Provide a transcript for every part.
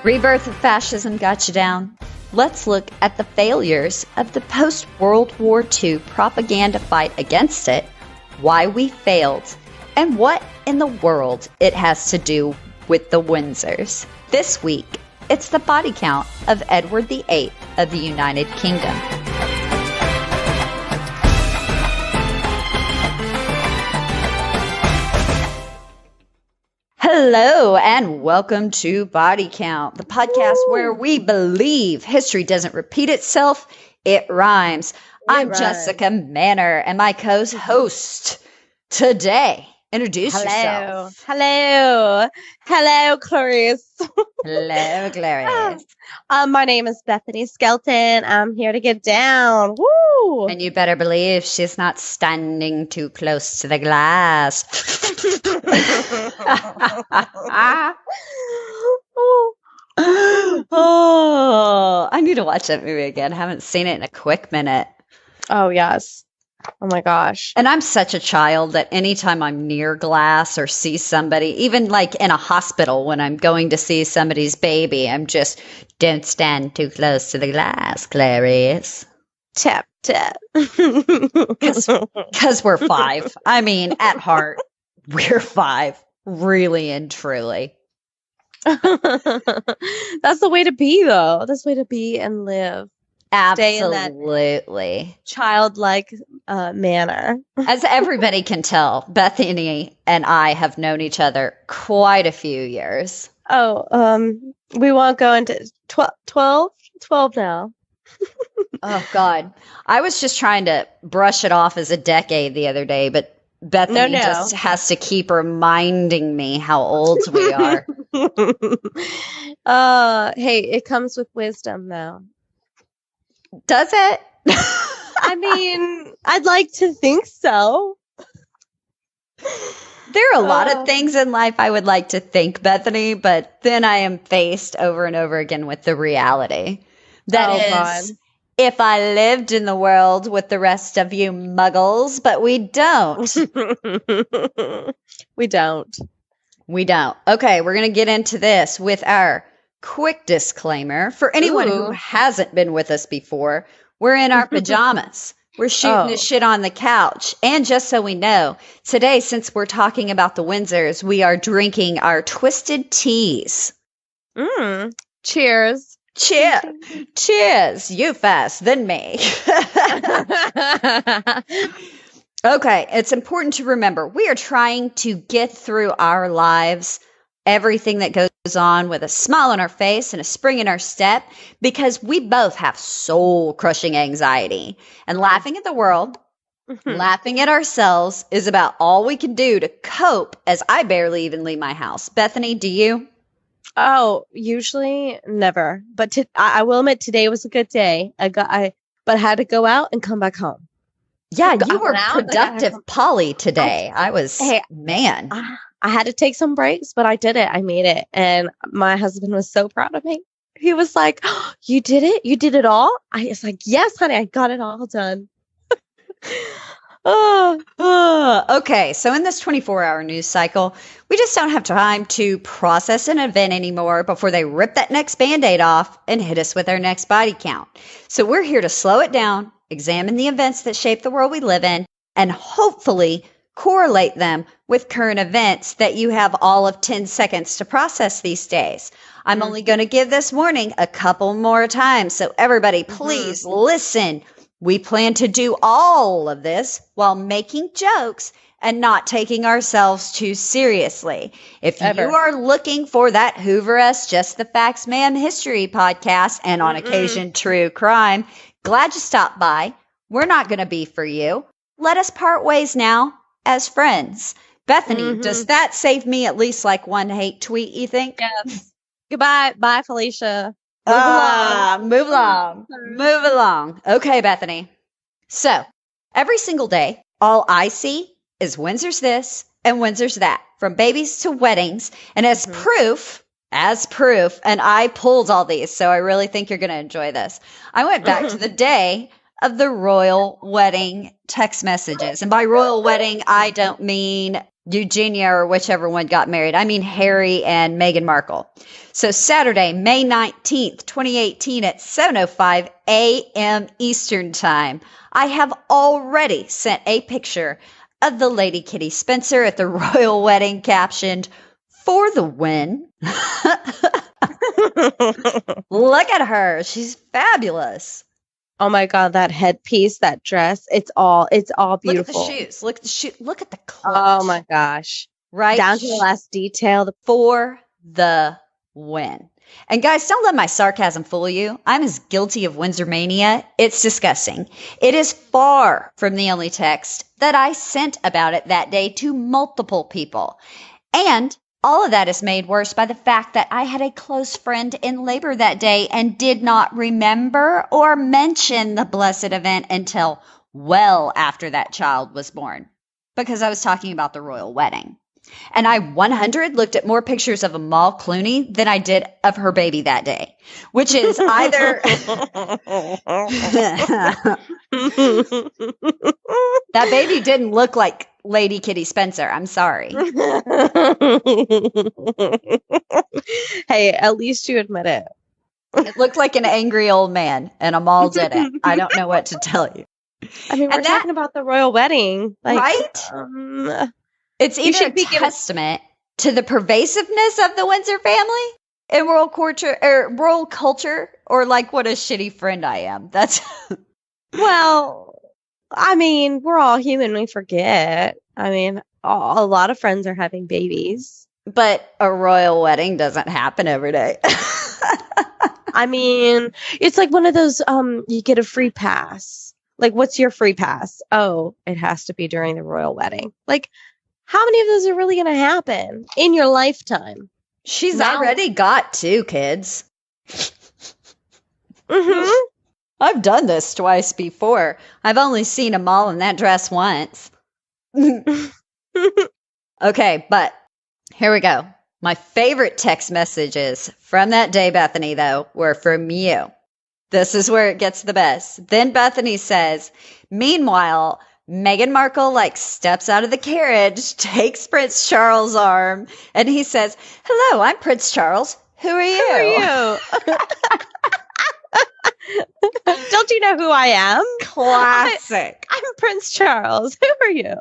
Rebirth of fascism got you down. Let's look at the failures of the post-World War II propaganda fight against it, why we failed, and what in the world it has to do with the Windsors. This week, it's the body count of Edward VIII of the United Kingdom. Hello and welcome to Body Count, the podcast where we believe history doesn't repeat itself, it rhymes. I'm Jessica Manor and my co-host today. Introduce yourself. Hello, Clarice. Hello, Clarice. My name is Bethany Skelton. I'm here to get down. Woo! And you better believe she's not standing too close to the glass. Oh, I need to watch that movie again. I haven't seen it in a quick minute. Oh, yes. Oh, my gosh. And I'm such a child that anytime I'm near glass or see somebody, even like in a hospital when I'm going to see somebody's baby, I'm just, don't stand too close to the glass, Clarice. Tap. Because we're five. I mean, at heart, we're five. Really and truly. That's the way to be, though. That's the way to be and live. Absolutely. Childlike manner. As everybody can tell, Bethany and I have known each other quite a few years. Oh, we won't go into 12 now. Oh, God. I was just trying to brush it off as a decade the other day, but Bethany just has to keep reminding me how old we are. Hey, it comes with wisdom, though. Does it? I mean, I'd like to think so. There are a lot of things in life I would like to think, Bethany, but then I am faced over and over again with the reality. That is, if I lived in the world with the rest of you muggles, but we don't. We don't. Okay, we're going to get into this with our quick disclaimer. For anyone who hasn't been with us before, we're in our pajamas. We're shooting the shit on the couch. And just so we know, today, since we're talking about the Windsors, we are drinking our twisted teas. Cheers. Cheers. You fast, then me. Okay, it's important to remember, we are trying to get through our lives, everything that goes on with a smile on our face and a spring in our step, because we both have soul-crushing anxiety. And laughing at the world, laughing at ourselves is about all we can do to cope, as I barely even leave my house. Bethany, do you? Oh, usually never. But I will admit today was a good day. But I had to go out and come back home. Yeah, you were productive Polly today. I had to take some breaks, but I did it. I made it. And my husband was so proud of me. He was like, oh, you did it? You did it all? I was like, yes, honey, I got it all done. Okay, so in this 24-hour news cycle, we just don't have time to process an event anymore before they rip that next Band-Aid off and hit us with our next body count. So we're here to slow it down, examine the events that shape the world we live in, and hopefully correlate them with current events that you have all of 10 seconds to process these days. I'm only going to give this warning a couple more times, so everybody please listen. We plan to do all of this while making jokes and not taking ourselves too seriously. If you are looking for that Hoover-esque Just the Facts Man history podcast and on occasion true crime, glad you stopped by. We're not going to be for you. Let us part ways now as friends. Bethany, does that save me at least like one hate tweet, you think? Yes. Goodbye. Bye, Felicia. Move along. Okay, Bethany. So, every single day, all I see is Windsor's this and Windsor's that, from babies to weddings. And as proof, and I pulled all these, so I really think you're going to enjoy this. I went back to the day of the royal wedding text messages. And by royal wedding, I don't mean Eugenia or whichever one got married. I mean, Harry and Meghan Markle. So Saturday, May 19th, 2018 at 7:05 a.m. Eastern Time, I have already sent a picture of the Lady Kitty Spencer at the royal wedding captioned, "For the win." Look at her. She's fabulous. Oh my God, that headpiece, that dress, it's all beautiful. Look at the shoes. Look at the shoe. Look at the clutch. Oh my gosh. Right? Down to the last detail. For the win. And guys, don't let my sarcasm fool you. I'm as guilty of Windsor mania. It's disgusting. It is far from the only text that I sent about it that day to multiple people. And all of that is made worse by the fact that I had a close friend in labor that day and did not remember or mention the blessed event until well after that child was born, because I was talking about the royal wedding. And I 100 looked at more pictures of Amal Clooney than I did of her baby that day, which is either that baby didn't look like Lady Kitty Spencer. I'm sorry. Hey, at least you admit it. It looked like an angry old man, and Amal didn't. I don't know what to tell you. I mean, we're talking about the royal wedding, like, right? It's either a testament to the pervasiveness of the Windsor family in world culture, or like what a shitty friend I am. That's well, I mean, we're all human. We forget. I mean, a lot of friends are having babies. But a royal wedding doesn't happen every day. I mean, it's like one of those, you get a free pass. Like, what's your free pass? Oh, it has to be during the royal wedding. Like, how many of those are really going to happen in your lifetime? She's already got 2 kids. Mm-hmm. I've done this twice before. I've only seen Amal in that dress once. Okay, but here we go. My favorite text messages from that day, Bethany, though, were from you. This is where it gets the best. Then Bethany says, meanwhile, Meghan Markle steps out of the carriage, takes Prince Charles' arm, and he says, "Hello, I'm Prince Charles. Who are you?" Who are you? Don't you know who I am? Classic. I'm Prince Charles. Who are you?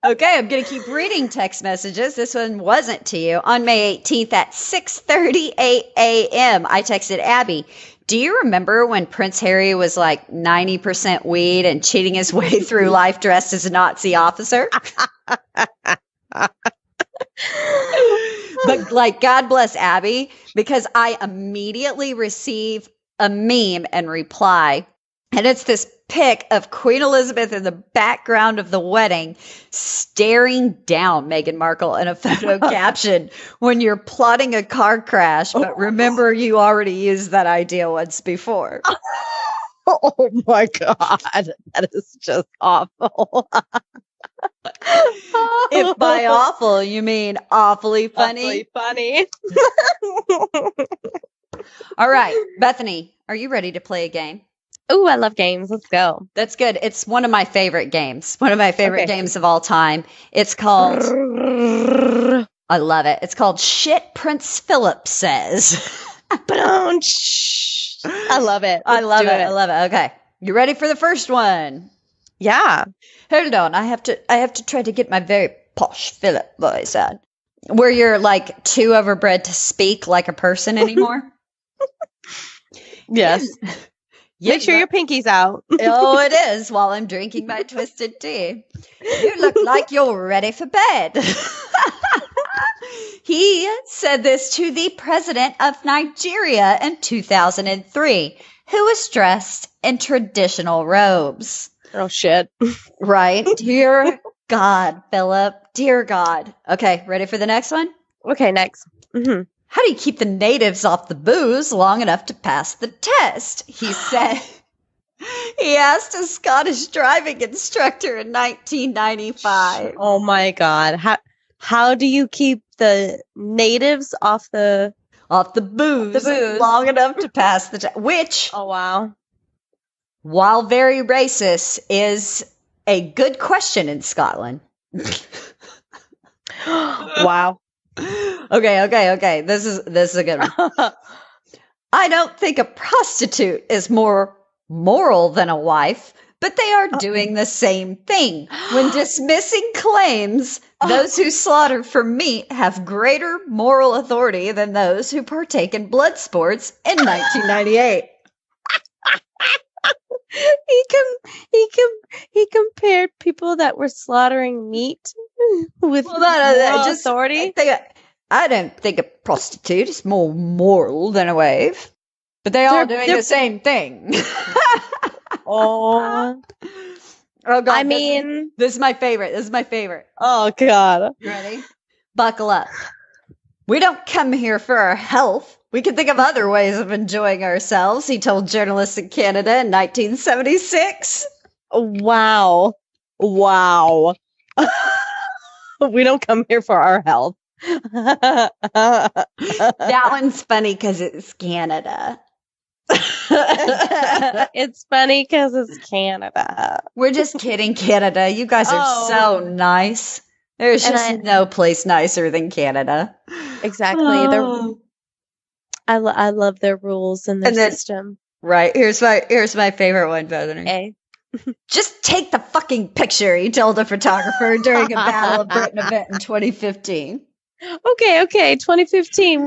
Okay, I'm going to keep reading text messages. This one wasn't to you. On May 18th at 6:38 a.m., I texted Abby, "Do you remember when Prince Harry was 90% weed and cheating his way through life dressed as a Nazi officer?" But God bless Abby, because I immediately receive a meme and reply. And it's this pic of Queen Elizabeth in the background of the wedding, staring down Meghan Markle in a photo caption, "When you're plotting a car crash, but remember you already used that idea once before." Oh my God. That is just awful. If by awful you mean awfully funny. Awfully funny. All right, Bethany, are you ready to play a game? Ooh, I love games. Let's go. That's good. It's one of my favorite games. One of my favorite games of all time. It's called, I love it. It's called Shit Prince Philip Says. I love it. I love it. Okay. You ready for the first one? Yeah. Hold on. I have to try to get my very posh Philip voice on. Where you're too overbred to speak like a person anymore. Yes. Make sure your pinky's out. Oh, it is, while I'm drinking my twisted tea. "You look like you're ready for bed." He said this to the president of Nigeria in 2003, who was dressed in traditional robes. Oh, shit. Right? Dear God, Philip. Dear God. Okay, ready for the next one? Okay, next. Mm-hmm. "How do you keep the natives off the booze long enough to pass the test?" He said. He asked a Scottish driving instructor in 1995. Oh my God. How do you keep the natives off the booze long enough to pass the test? Which, oh wow, while very racist, is a good question in Scotland. Wow. Okay. This is a good one. I don't think a prostitute is more moral than a wife, but they are doing the same thing. When dismissing claims, those who slaughter for meat have greater moral authority than those who partake in blood sports in 1998. He compared people that were slaughtering meat with moral authority. I don't think a prostitute is more moral than a wife, but they're all doing the same thing. Oh God! I mean, this is my favorite. Oh God! You ready? Buckle up. We don't come here for our health. We can think of other ways of enjoying ourselves, he told journalists in Canada in 1976. Wow. We don't come here for our health. That one's funny because it's Canada. It's funny because it's Canada. We're just kidding, Canada. You guys are so nice. There's just no place nicer than Canada. Exactly. I love their rules and their system. Right. Here's my favorite one, Bethany. Just take the fucking picture, he told a photographer during a Battle of Britain event in 2015. Okay. 2015.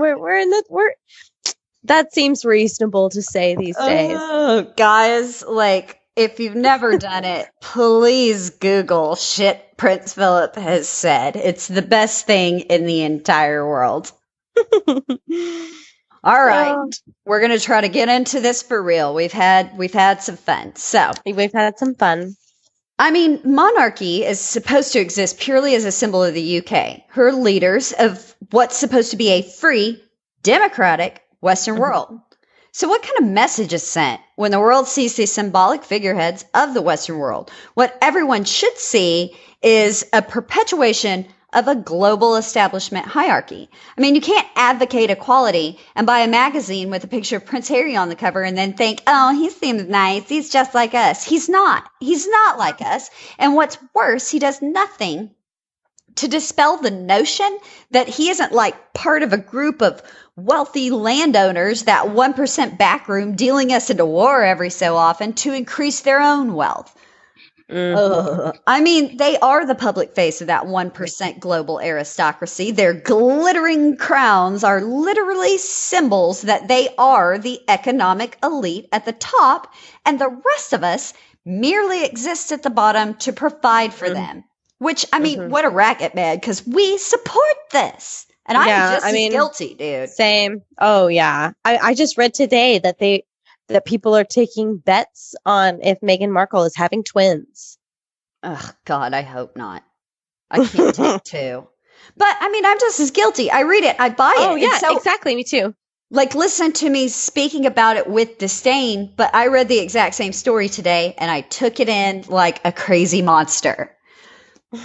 That seems reasonable to say these days. Oh, guys, like, if you've never done it, please Google shit Prince Philip has said. It's the best thing in the entire world. All right. We're going to try to get into this for real. We've had some fun. So, we've had some fun. I mean, monarchy is supposed to exist purely as a symbol of the UK. Her leaders of what's supposed to be a free, democratic Western world. So what kind of message is sent when the world sees these symbolic figureheads of the Western world? What everyone should see is a perpetuation of a global establishment hierarchy. I mean, you can't advocate equality and buy a magazine with a picture of Prince Harry on the cover and then think, oh, he seems nice. He's just like us. He's not. He's not like us. And what's worse, he does nothing to dispel the notion that he isn't like part of a group of wealthy landowners, that 1% backroom dealing us into war every so often to increase their own wealth. I mean, they are the public face of that 1% global aristocracy. Their glittering crowns are literally symbols that they are the economic elite at the top, and the rest of us merely exist at the bottom to provide for them. Which, I mean, what a racket, man, because we support this. And I'm just as guilty, dude. Same. Oh, yeah. I just read today that people are taking bets on if Meghan Markle is having twins. Oh, God, I hope not. I can't take two. But, I mean, I'm just as guilty. I read it. I buy it. Oh, yeah, exactly. Me too. Like, listen to me speaking about it with disdain, but I read the exact same story today, and I took it in like a crazy monster.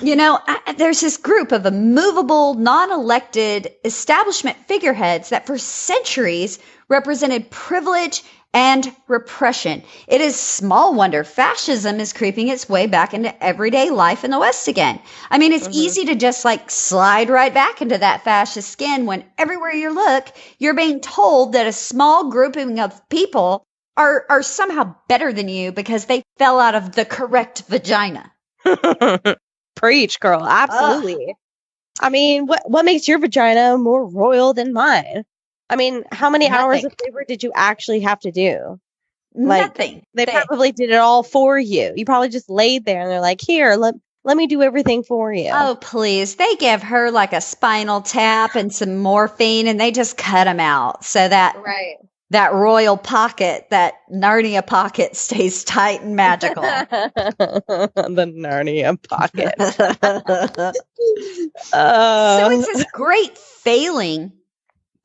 You know, there's this group of immovable, non-elected establishment figureheads that for centuries represented privilege and repression. It is small wonder fascism is creeping its way back into everyday life in the West again. I mean, it's easy to just like slide right back into that fascist skin when everywhere you look, you're being told that a small grouping of people are somehow better than you because they fell out of the correct vagina. Preach, girl. Absolutely. I mean, what makes your vagina more royal than mine? I mean, how many hours of labor did you actually have to do? Like, Nothing. They probably did it all for you. You probably just laid there and they're like, here, let me do everything for you. Oh, please. They give her like a spinal tap and some morphine and they just cut them out so that that royal pocket, that Narnia pocket stays tight and magical. The Narnia pocket. So it's this great failing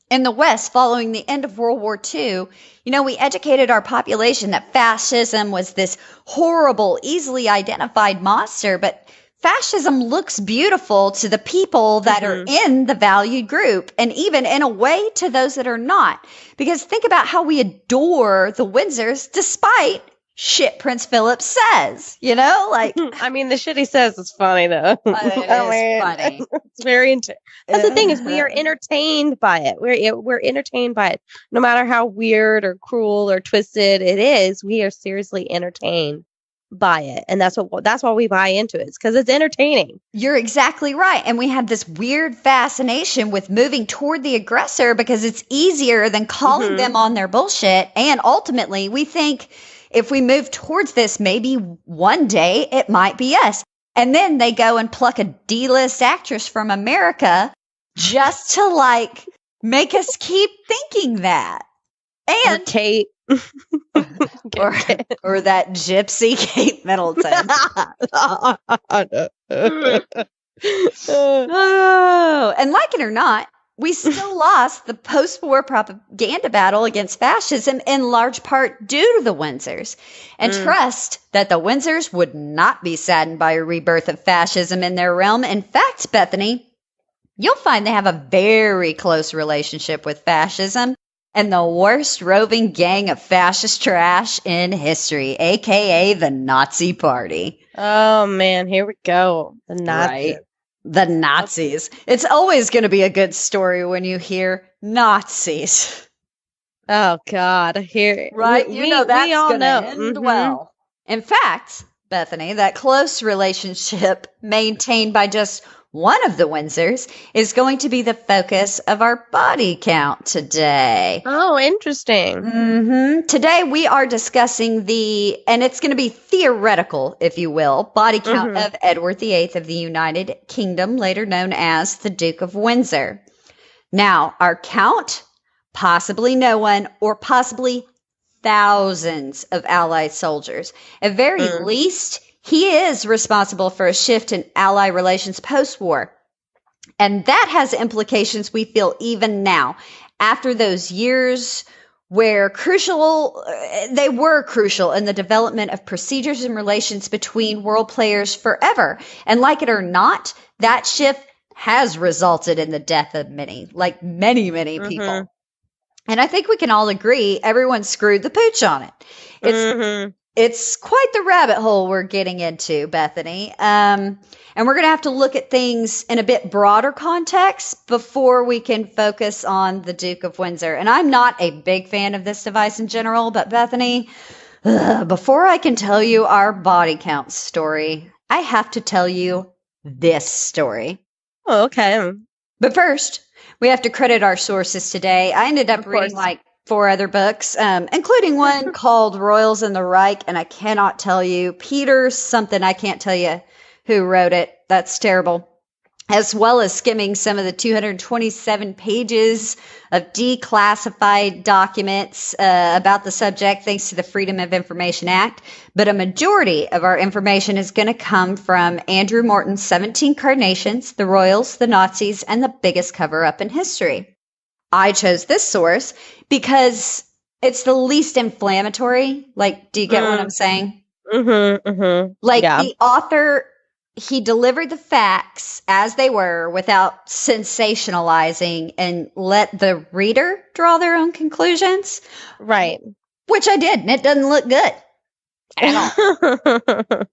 in the West following the end of World War II. You know, we educated our population that fascism was this horrible, easily identified monster, but fascism looks beautiful to the people that are in the valued group, and even in a way to those that are not. Because think about how we adore the Windsors despite shit Prince Philip says, like I mean, the shit he says is funny though. it is funny. It's very that's the thing is we are entertained by it. We're entertained by it. No matter how weird or cruel or twisted it is, we are seriously entertained by it. And that's why we buy into it. It's because it's entertaining. You're exactly right. And we have this weird fascination with moving toward the aggressor because it's easier than calling them on their bullshit. And ultimately, we think if we move towards this, maybe one day it might be us. And then they go and pluck a D-list actress from America just to make us keep thinking that. And Kate. or that gypsy Kate Middleton. Oh, and like it or not, we still lost the post-war propaganda battle against fascism in large part due to the Windsors. And trust that the Windsors would not be saddened by a rebirth of fascism in their realm. In fact, Bethany, you'll find they have a very close relationship with fascism and the worst roving gang of fascist trash in history, a.k.a. the Nazi Party. Oh, man, here we go. The Nazis. Right? The Nazis. It's always going to be a good story when you hear Nazis. Oh, God. Here, right? We that's all going know. to end well. In fact, Bethany, that close relationship maintained by just one of the Windsors is going to be the focus of our body count today. Oh, interesting. Today we are discussing and it's going to be theoretical, if you will, body count of Edward VIII of the United Kingdom, later known as the Duke of Windsor. Now, our count, possibly no one, or possibly thousands of Allied soldiers. At very least, he is responsible for a shift in Ally relations post-war. And that has implications we feel even now, after those years where they were crucial in the development of procedures and relations between world players forever. And like it or not, that shift has resulted in the death of many people. And I think we can all agree everyone screwed the pooch on it. It's quite the rabbit hole we're getting into, Bethany. And we're going to have to look at things in a bit broader context before we can focus on the Duke of Windsor. And I'm not a big fan of this device in general, but Bethany, before I can tell you our body count story, I have to tell you this story. Oh, okay. But first, we have to credit our sources today. I ended up reading 4 other books, including one called Royals and the Reich, and I cannot tell you. Peter something, I can't tell you who wrote it. That's terrible. As well as skimming some of the 227 pages of declassified documents about the subject, thanks to the Freedom of Information Act. But a majority of our information is going to come from Andrew Morton's 17 Carnations, the Royals, the Nazis, and the biggest cover-up in history. I chose this source because it's the least inflammatory. Do you get what I'm saying? The author, he delivered the facts as they were without sensationalizing and let the reader draw their own conclusions. Right. Which I did, and it doesn't look good at all.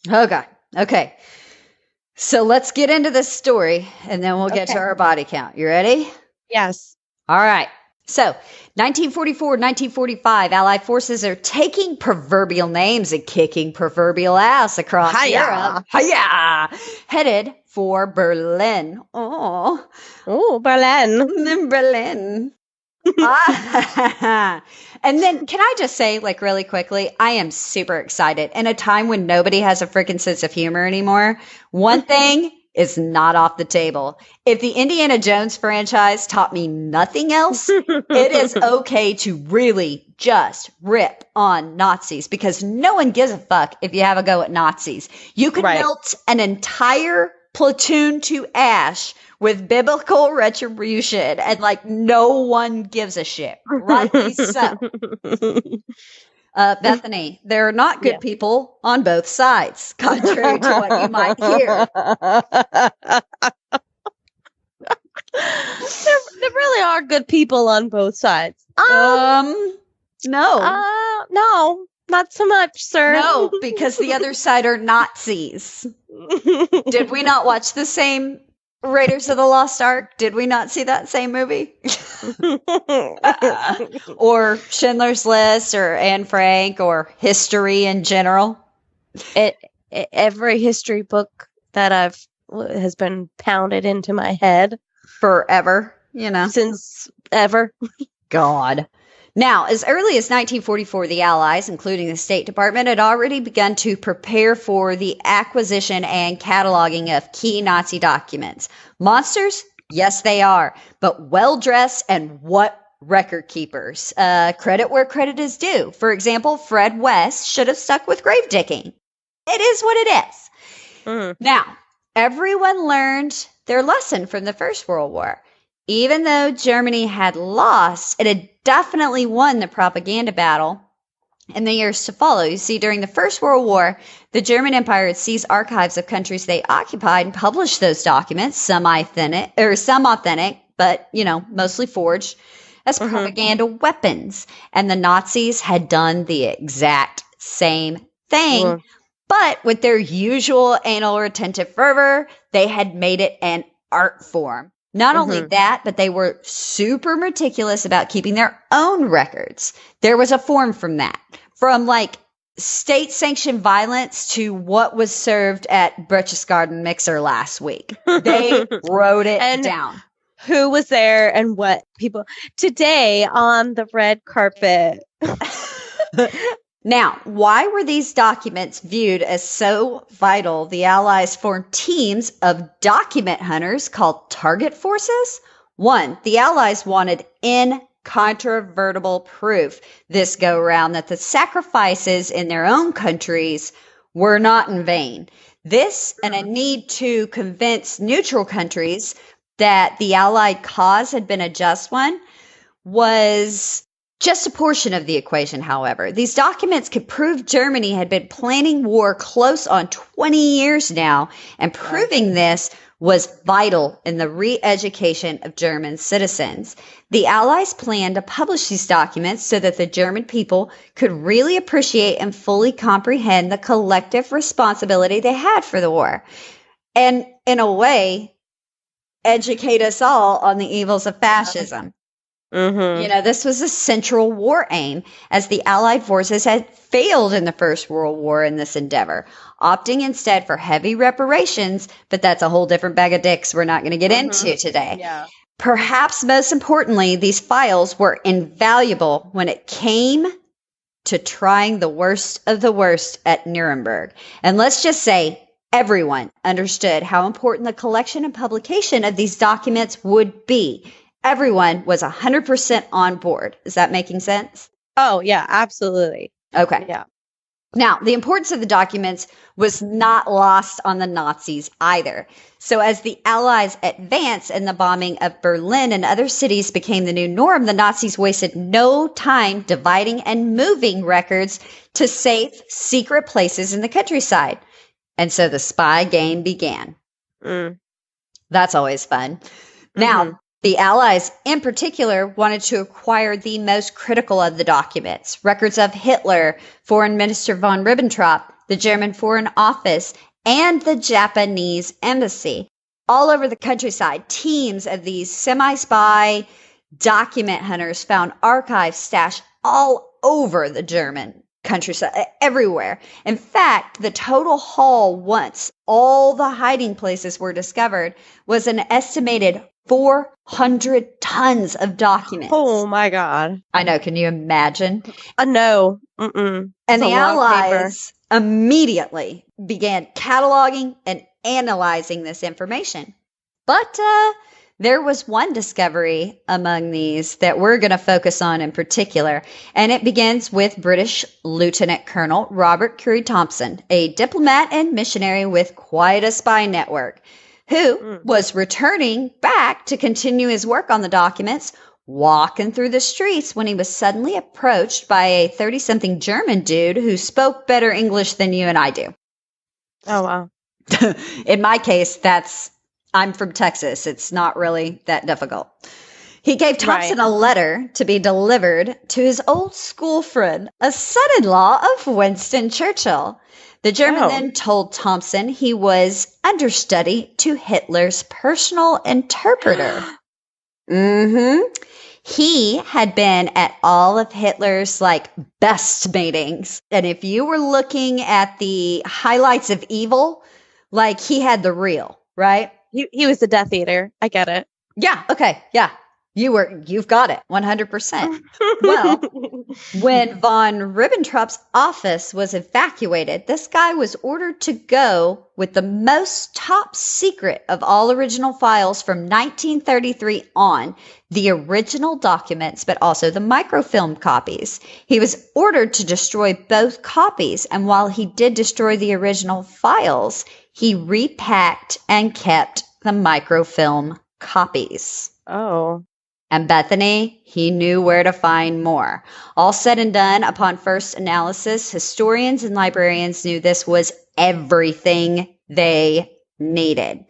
Oh, God. Okay. So let's get into this story, and then we'll get to our body count. You ready? Yes. All right. So, 1944, 1945, Allied forces are taking proverbial names and kicking proverbial ass across Europe. Hiya! Headed for Berlin. Oh, Berlin. Berlin. And then, can I just say, really quickly, I am super excited. In a time when nobody has a freaking sense of humor anymore, one thing is not off the table. If the Indiana Jones franchise taught me nothing else, it is okay to really just rip on Nazis because no one gives a fuck if you have a go at Nazis. You can melt an entire platoon to ash with biblical retribution and no one gives a shit. Rightly so. Bethany, there are not good people on both sides, contrary to what you might hear. There really are good people on both sides. No. No. Not so much, sir. No, because the other side are Nazis. Did we not watch the same Raiders of the Lost Ark? Did we not see that same movie? Or Schindler's List or Anne Frank or history in general? Every history book that has been pounded into my head Forever, since ever. God. Now, as early as 1944, the Allies, including the State Department, had already begun to prepare for the acquisition and cataloging of key Nazi documents. Monsters? Yes, they are, but well-dressed and what record keepers. Credit where credit is due. For example, Fred West should have stuck with gravedigging. It is what it is. Now, everyone learned their lesson from the First World War. Even though Germany had lost, it had definitely won the propaganda battle in the years to follow. You see, during the First World War, the German Empire had seized archives of countries they occupied and published those documents, some authentic, but, mostly forged, as propaganda weapons. And the Nazis had done the exact same thing. But with their usual anal retentive fervor, they had made it an art form. Not only that, but they were super meticulous about keeping their own records. There was a form from that. From like state-sanctioned violence to what was served at Berchtesgaden Mixer last week. They wrote it down. Who was there and what people. Today on the red carpet. Now, why were these documents viewed as so vital? The Allies formed teams of document hunters called target forces. One, the Allies wanted incontrovertible proof this go around that the sacrifices in their own countries were not in vain. This and a need to convince neutral countries that the Allied cause had been a just one was just a portion of the equation, however. These documents could prove Germany had been planning war close on 20 years now, and proving this was vital in the re-education of German citizens. The Allies planned to publish these documents so that the German people could really appreciate and fully comprehend the collective responsibility they had for the war. And in a way, educate us all on the evils of fascism. This was a central war aim, as the Allied forces had failed in the First World War in this endeavor, opting instead for heavy reparations, but that's a whole different bag of dicks we're not going to get into today. Yeah. Perhaps most importantly, these files were invaluable when it came to trying the worst of the worst at Nuremberg. And let's just say everyone understood how important the collection and publication of these documents would be. Everyone was 100% on board. Is that making sense? Oh, yeah, absolutely. Okay. Yeah. Now, the importance of the documents was not lost on the Nazis either. So as the Allies advanced and the bombing of Berlin and other cities became the new norm, the Nazis wasted no time dividing and moving records to safe, secret places in the countryside. And so the spy game began. That's always fun. Now, the Allies, in particular, wanted to acquire the most critical of the documents, records of Hitler, Foreign Minister von Ribbentrop, the German Foreign Office, and the Japanese Embassy. All over the countryside, teams of these semi-spy document hunters found archives stashed all over the German countryside, everywhere. In fact, the total haul, once all the hiding places were discovered, was an estimated 400 tons of documents. Oh my God. I know. Can you imagine? No. And the Allies immediately began cataloging and analyzing this information. But there was one discovery among these that we're going to focus on in particular, and it begins with British Lieutenant Colonel Robert Curry Thompson, a diplomat and missionary with quite a spy network, who was returning back to continue his work on the documents, walking through the streets when he was suddenly approached by a 30-something German dude who spoke better English than you and I do. Oh, wow. In my case, I'm from Texas. It's not really that difficult. He gave Thompson a letter to be delivered to his old school friend, a son-in-law of Winston Churchill. The German then told Thompson he was understudy to Hitler's personal interpreter. He had been at all of Hitler's best meetings. And if you were looking at the highlights of evil, he had the real, right? He was the Death Eater. I get it. Yeah. Okay. Yeah. You've got it 100%. Well, when von Ribbentrop's office was evacuated, this guy was ordered to go with the most top secret of all original files from 1933 on, the original documents, but also the microfilm copies. He was ordered to destroy both copies, and while he did destroy the original files, he repacked and kept the microfilm copies. Oh. And Bethany, he knew where to find more. All said and done, upon first analysis, historians and librarians knew this was everything they needed.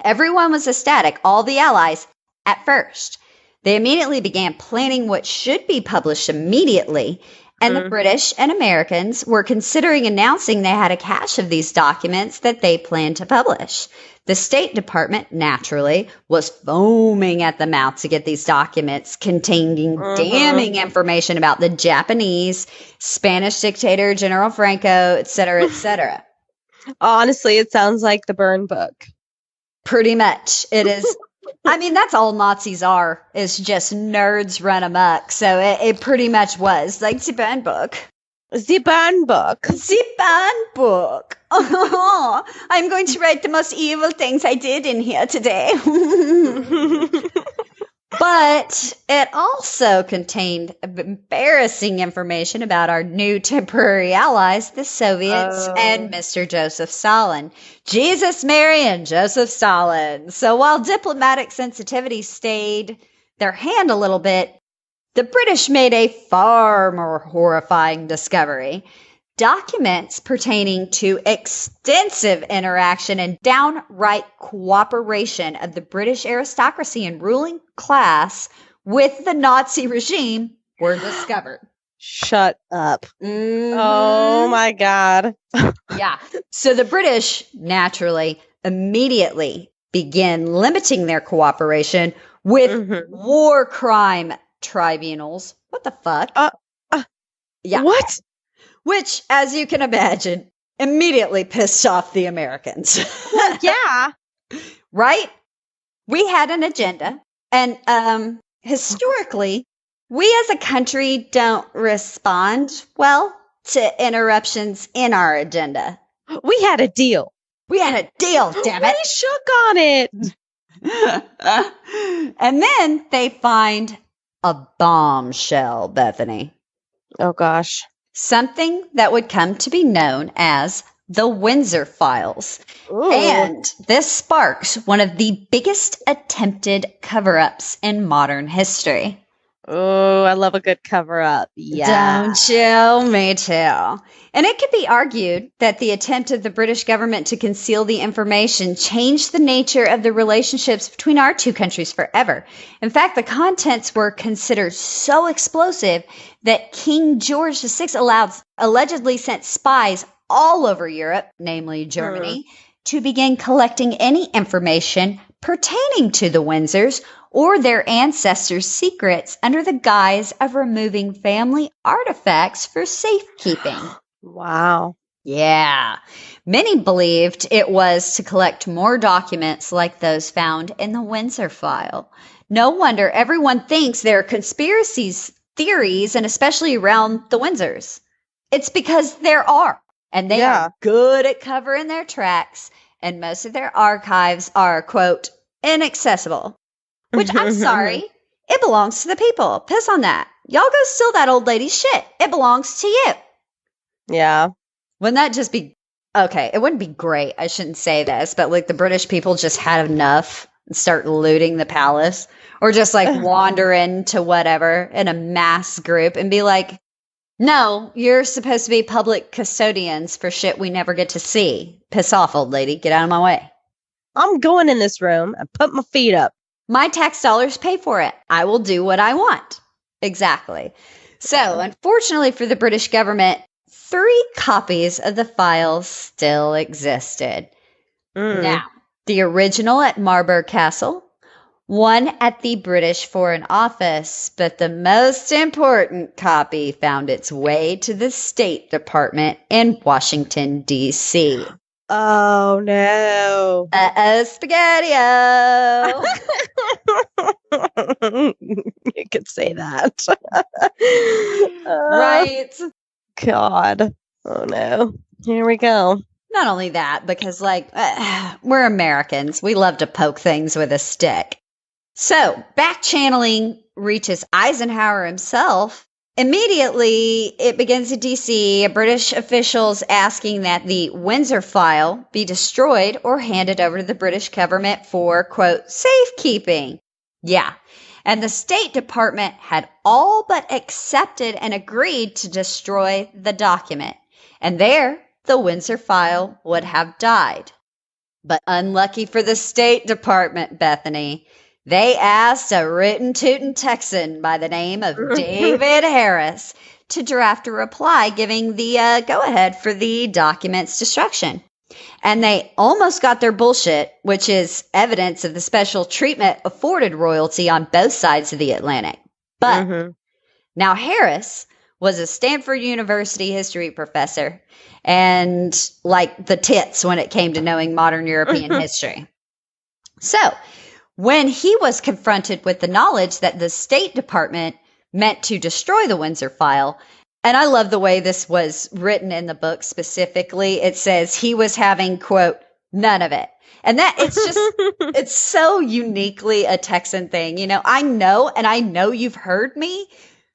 Everyone was ecstatic, all the allies, at first. They immediately began planning what should be published immediately, and the British and Americans were considering announcing they had a cache of these documents that they planned to publish. The State Department, naturally, was foaming at the mouth to get these documents containing damning information about the Japanese, Spanish dictator General Franco, etc., etc. Honestly, it sounds like the burn book. Pretty much. It is. I mean, that's all Nazis are, is just nerds run amok. So it pretty much was the burn book. The burn book. The burn book. Oh, I'm going to write the most evil things I did in here today. But it also contained embarrassing information about our new temporary allies, the Soviets, and Mr. Joseph Stalin. Jesus, Mary, and Joseph Stalin. So while diplomatic sensitivity stayed their hand a little bit, the British made a far more horrifying discovery. Documents pertaining to extensive interaction and downright cooperation of the British aristocracy and ruling class with the Nazi regime were discovered. Shut up. Oh my God. Yeah. So the British, naturally, immediately began limiting their cooperation with war crime tribunals. What the fuck? Yeah. What? Which, as you can imagine, immediately pissed off the Americans. Well, yeah. Right? We had an agenda. And historically, we as a country don't respond well to interruptions in our agenda. We had a deal. We had a deal, damn it. We shook on it. And then they find a bombshell, Bethany. Oh, gosh. Something that would come to be known as the Windsor Files. Ooh. And this sparks one of the biggest attempted cover-ups in modern history. Oh, I love a good cover-up. Yeah. Don't you? Me too. And it could be argued that the attempt of the British government to conceal the information changed the nature of the relationships between our two countries forever. In fact, the contents were considered so explosive that King George VI allegedly sent spies all over Europe, namely Germany, to begin collecting any information pertaining to the Windsors or their ancestors' secrets under the guise of removing family artifacts for safekeeping. Wow. Yeah. Many believed it was to collect more documents like those found in the Windsor file. No wonder everyone thinks there are conspiracies, theories, and especially around the Windsors. It's because there are. And they are good at covering their tracks, and most of their archives are, quote, inaccessible. Which, I'm sorry, it belongs to the people. Piss on that. Y'all go steal that old lady's shit. It belongs to you. Yeah. Wouldn't that just be, okay, it wouldn't be great. I shouldn't say this, but the British people just had enough and start looting the palace, or just wander into whatever in a mass group and be like, no, you're supposed to be public custodians for shit we never get to see. Piss off, old lady. Get out of my way. I'm going in this room and put my feet up. My tax dollars pay for it. I will do what I want. Exactly. So, unfortunately for the British government, 3 copies of the files still existed. Now, the original at Marburg Castle, one at the British Foreign Office, but the most important copy found its way to the State Department in Washington, D.C. Oh, no. Spaghetti-o! You could say that. Right? God. Oh, no. Here we go. Not only that, because, we're Americans. We love to poke things with a stick. So, back channeling reaches Eisenhower himself. Immediately, it begins in D.C., British officials asking that the Windsor file be destroyed or handed over to the British government for, quote, safekeeping. Yeah. And the State Department had all but accepted and agreed to destroy the document. And there, the Windsor file would have died. But unlucky for the State Department, Bethany, they asked a rootin' Texan by the name of David Harris to draft a reply giving the go-ahead for the document's destruction. And they almost got their bullshit, which is evidence of the special treatment afforded royalty on both sides of the Atlantic. But now Harris was a Stanford University history professor and like the tits when it came to knowing modern European history. So, when he was confronted with the knowledge that the State Department meant to destroy the Windsor file, and I love the way this was written in the book specifically, it says he was having, quote, none of it. And that it's just, it's so uniquely a Texan thing. You know, I know you've heard me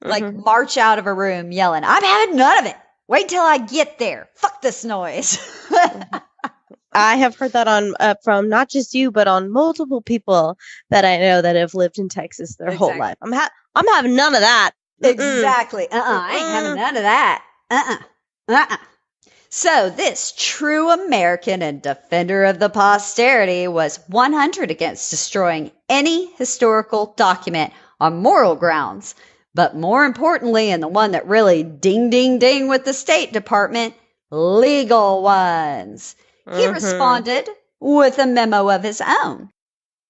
march out of a room yelling, I'm having none of it. Wait till I get there. Fuck this noise. I have heard that from not just you, but on multiple people that I know that have lived in Texas their whole life. I'm having none of that. Exactly. I ain't having none of that. So this true American and defender of the posterity was 100 against destroying any historical document on moral grounds. But more importantly, and the one that really ding, ding, ding with the State Department, legal ones. He responded with a memo of his own,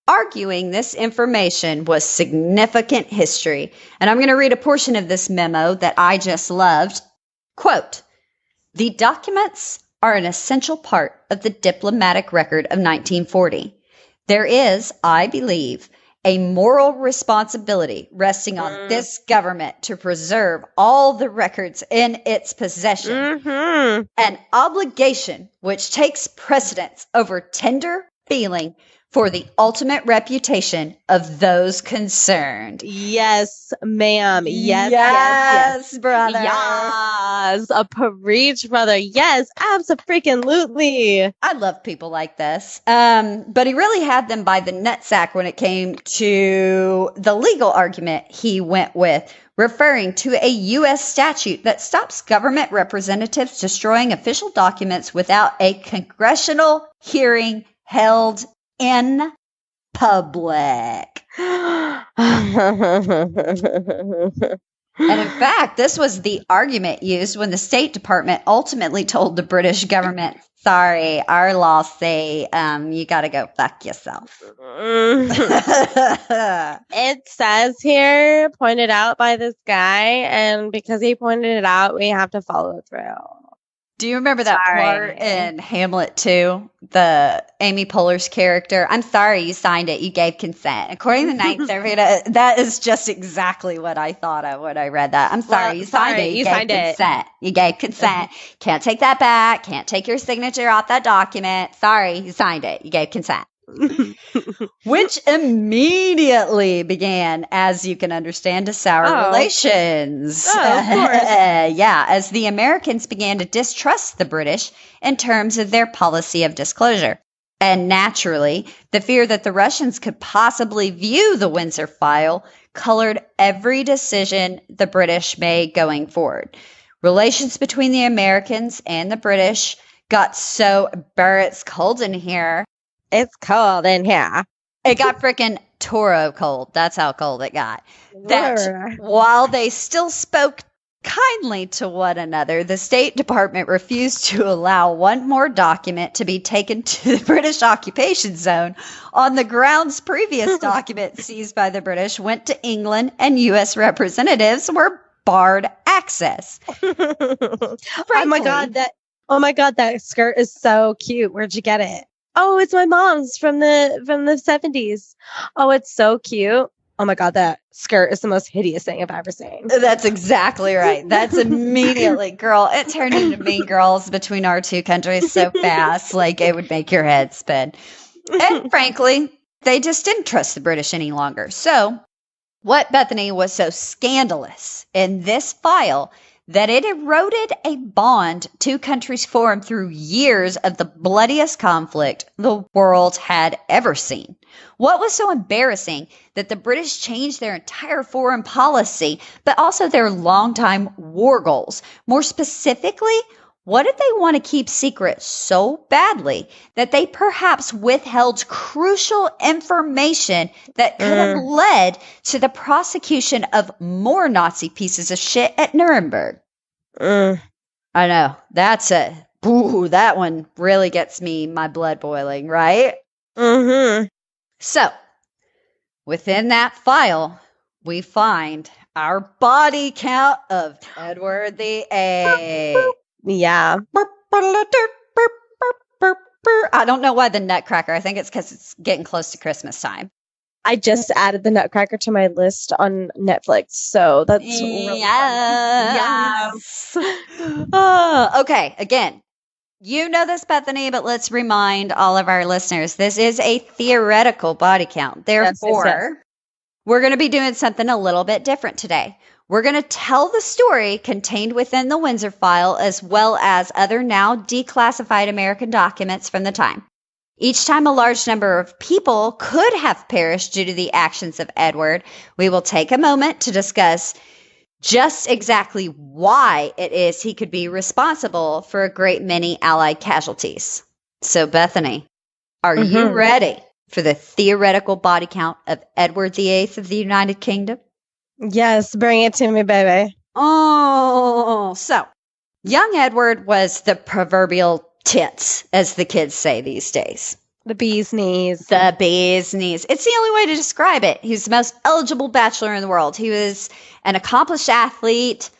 arguing this information was significant history. And I'm going to read a portion of this memo that I just loved. Quote, the documents are an essential part of the diplomatic record of 1940. There is, I believe, a moral responsibility resting on this government to preserve all the records in its possession. An obligation which takes precedence over tender feeling for the ultimate reputation of those concerned. Yes, ma'am. Yes, brother. Yes, a preach, brother. Yes, abso-freaking-lutely. I love people like this. But he really had them by the nutsack when it came to the legal argument he went with, referring to a U.S. statute that stops government representatives destroying official documents without a congressional hearing held in public. And in fact, this was the argument used when the State Department ultimately told the British government, sorry, our laws say you got to go fuck yourself. It says here, pointed out by this guy, and because he pointed it out, we have to follow through. Do you remember that part in Hamlet 2? The Amy Poehler's character. I'm sorry, you signed it. You gave consent. According to the Ninth Circuit, that is just exactly what I thought of when I read that. I'm sorry, you signed it. You gave consent. You gave consent. Can't take that back. Can't take your signature off that document. Sorry, you signed it. You gave consent. Which immediately began, as you can understand, to sour relations. Oh, of course. Yeah, as the Americans began to distrust the British in terms of their policy of disclosure. And naturally, the fear that the Russians could possibly view the Windsor file colored every decision the British made going forward. Relations between the Americans and the British got so, it's cold in here. It's cold in here. It got freaking Toro cold. That's how cold it got. That while they still spoke kindly to one another, the State Department refused to allow one more document to be taken to the British occupation zone on the grounds previous documents seized by the British went to England and U.S. representatives were barred access. Oh my God, that skirt is so cute. Where'd you get it? Oh, it's my mom's from the 70s. Oh, it's so cute. Oh my God, that skirt is the most hideous thing I've ever seen. That's exactly right. That's immediately, girl, it turned into Mean Girls between our two countries so fast, like it would make your head spin. And frankly, they just didn't trust the British any longer. So what, Bethany, was so scandalous in this file that it eroded a bond two countries formed through years of the bloodiest conflict the world had ever seen. What was so embarrassing that the British changed their entire foreign policy, but also their longtime war goals? More specifically, what did they want to keep secret so badly that they perhaps withheld crucial information that could have led to the prosecution of more Nazi pieces of shit at Nuremberg? I know. That one really gets my blood boiling, right? Mm-hmm. So, within that file, we find our body count of Edward VIII. Yeah. I don't know why the Nutcracker. I think it's because it's getting close to Christmas time. I just added the Nutcracker to my list on Netflix, so that's really yes. Okay, again, you know this, Bethany, but let's remind all of our listeners, this is a theoretical body count. Therefore, we're going to be doing something a little bit different today. We're going to tell the story contained within the Windsor file, as well as other now declassified American documents from the time. Each time a large number of people could have perished due to the actions of Edward, we will take a moment to discuss just exactly why it is he could be responsible for a great many Allied casualties. So, Bethany, are you ready for the theoretical body count of Edward VIII of the United Kingdom? Yes, bring it to me, baby. Oh, so young Edward was the proverbial tits, as the kids say these days. The bee's knees. The bee's knees. It's the only way to describe it. He was the most eligible bachelor in the world. He was an accomplished athlete,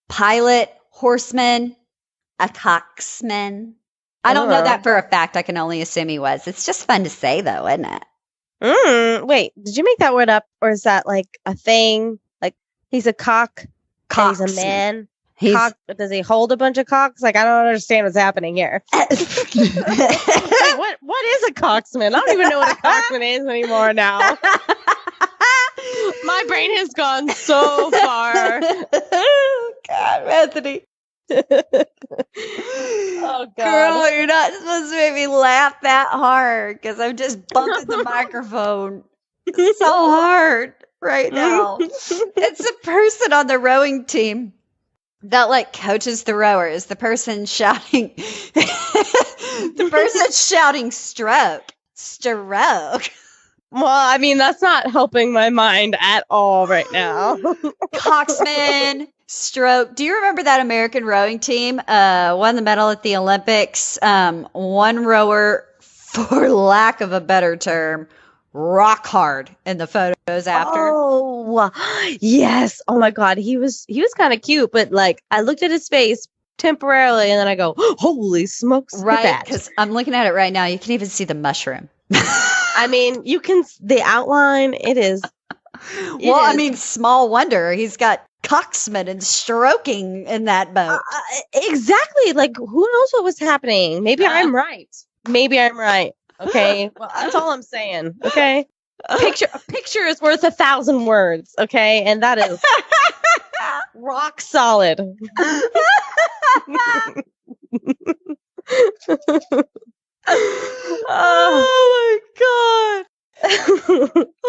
pilot, horseman, a coxman. I don't know that for a fact. I can only assume he was. It's just fun to say, though, isn't it? Wait, did you make that word up? Or is that like a thing? Like he's a cock? He's a man? Does he hold a bunch of cocks? Like, I don't understand what's happening here. Like, what is a coxman? I don't even know what a coxman is anymore now. My brain has gone so far. God, Anthony. Oh, God. Girl, you're not supposed to make me laugh that hard because I'm just bumping the microphone so hard right now. It's a person on the rowing team that like coaches the rowers, the person shouting stroke. Well, I mean, that's not helping my mind at all right now. Coxman, stroke. Do you remember that American rowing team won the medal at the Olympics? One rower, for lack of a better term, rock hard in the photos after. Oh, yes. Oh my God. He was kind of cute, but like I looked at his face temporarily and then I go, holy smokes. Right. Because I'm looking at it right now. You can even see the mushroom. I mean, you can, the outline, it is. I mean, small wonder. He's got coxman and stroking in that boat. Exactly. Like, who knows what was happening? Maybe I'm right. Okay. Well, that's all I'm saying. Okay. A picture is worth 1,000 words. Okay. And that is rock solid. Oh my God.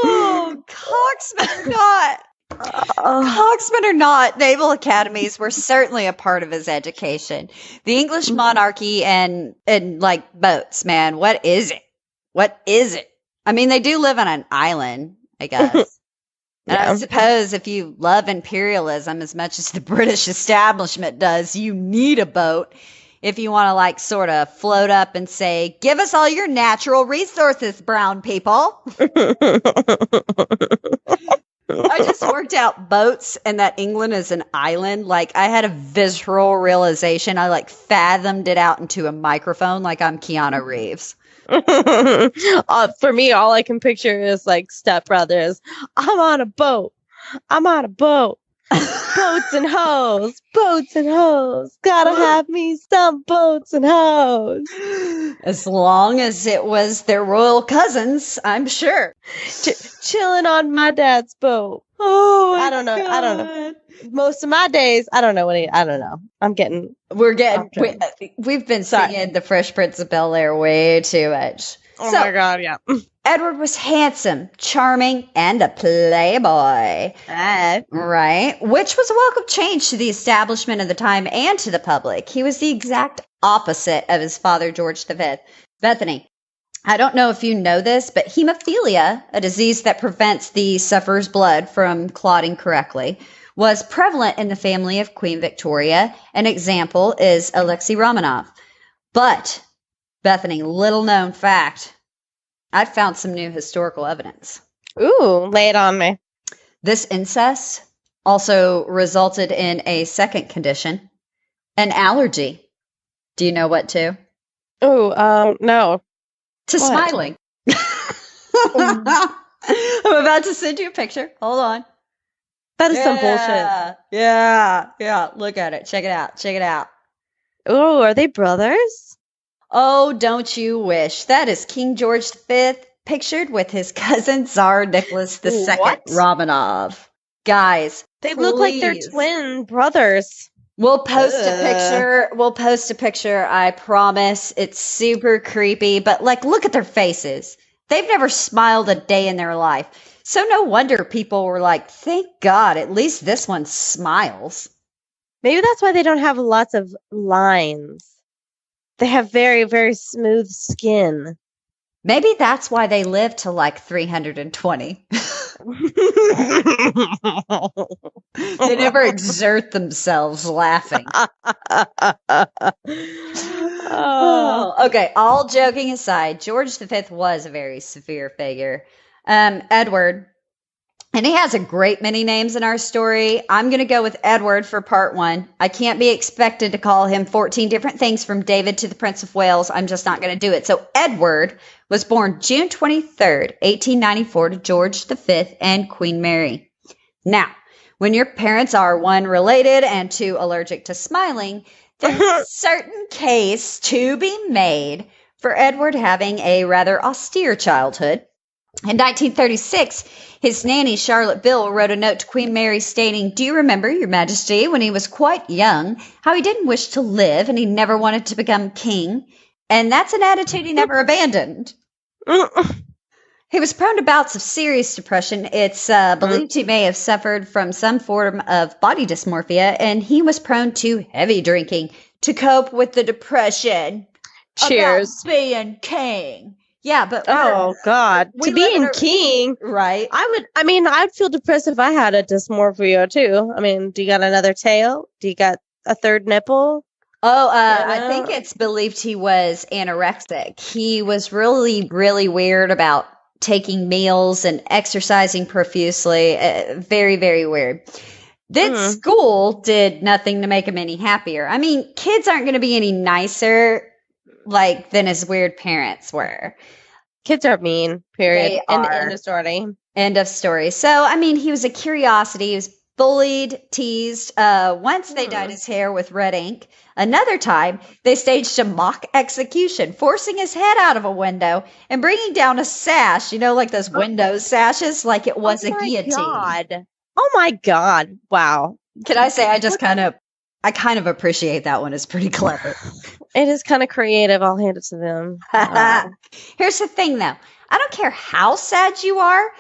Oh, coxman or not. Coxman or not, naval academies were certainly a part of his education. The English monarchy and like boats, man. What is it? I mean, they do live on an island. I guess. And I Yeah. suppose if you love imperialism as much as the British establishment does, you need a boat if you want to, like, sort of float up and say, give us all your natural resources, brown people. I just worked out boats and that England is an island. Like, I had a visceral realization. I, like, fathomed it out into a microphone like I'm Keanu Reeves. For me, all I can picture is like Step Brothers. I'm on a boat. I'm on a boat. Boats and hoes. Boats and hoes. Gotta have me some boats and hoes. As long as it was their royal cousins, I'm sure. Chilling on my dad's boat. Oh, I don't know. Most of my days, I don't know. I don't know. We've been singing The Fresh Prince of Bel-Air way too much. Oh my God, yeah. Edward was handsome, charming, and a playboy. Right? Which was a welcome change to the establishment of the time and to the public. He was the exact opposite of his father, George V. Bethany, I don't know if you know this, but hemophilia, a disease that prevents the sufferer's blood from clotting correctly, was prevalent in the family of Queen Victoria. An example is Alexei Romanov. But, Bethany, little known fact, I found some new historical evidence. Ooh, lay it on me. This incest also resulted in a second condition, an allergy. Do you know what to? Oh, no. To What? smiling. I'm about to send you a picture. Hold on. That is some bullshit. Yeah. Look at it. Check it out. Oh, are they brothers? Oh, don't you wish. That is King George V pictured with his cousin Tsar Nicholas II What? Romanov. Guys, They look like they're please. twin brothers. We'll post a Ugh. picture. I promise. It's super creepy, but like, look at their faces. They've never smiled a day in their life. So no wonder people were like, thank God, at least this one smiles. Maybe that's why they don't have lots of lines. They have very, very smooth skin. Maybe that's why they live to like 320. They never exert themselves laughing. Oh. Okay, all joking aside, George V was a very severe figure. Edward, and he has a great many names in our story. I'm going to go with Edward for part one. I can't be expected to call him 14 different things from David to the Prince of Wales. I'm just not going to do it. So Edward was born June 23rd, 1894 to George V and Queen Mary. Now, when your parents are one, related, and two, allergic to smiling, there's a certain case to be made for Edward having a rather austere childhood. In 1936, his nanny, Charlotte Bill, wrote a note to Queen Mary stating, "Do you remember, Your Majesty, when he was quite young, how he didn't wish to live and he never wanted to become king? And that's an attitude he never abandoned." He was prone to bouts of serious depression. It's believed he may have suffered from some form of body dysmorphia, and he was prone to heavy drinking to cope with the depression. Cheers. About being king. Yeah, but Oh God! we To live be in in king, right? I'd feel depressed if I had a dysmorphia too. I mean, do you got another tail? Do you got a third nipple? Oh, I think it's believed he was anorexic. He was really, really weird about taking meals and exercising profusely. Very, very weird. This school did nothing to make him any happier. I mean, kids aren't going to be any nicer than his weird parents were. Kids are mean. Period. They End are. of story. End of story. So, I mean, he was a curiosity. He was bullied, teased. Once they dyed his hair with red ink. Another time, they staged a mock execution, forcing his head out of a window and bringing down a sash, like those window sashes, like it was a guillotine. God. Oh my God. Wow. Can I say I kind of appreciate that one. It's pretty clever. It is kind of creative. I'll hand it to them. Here's the thing, though. I don't care how sad you are,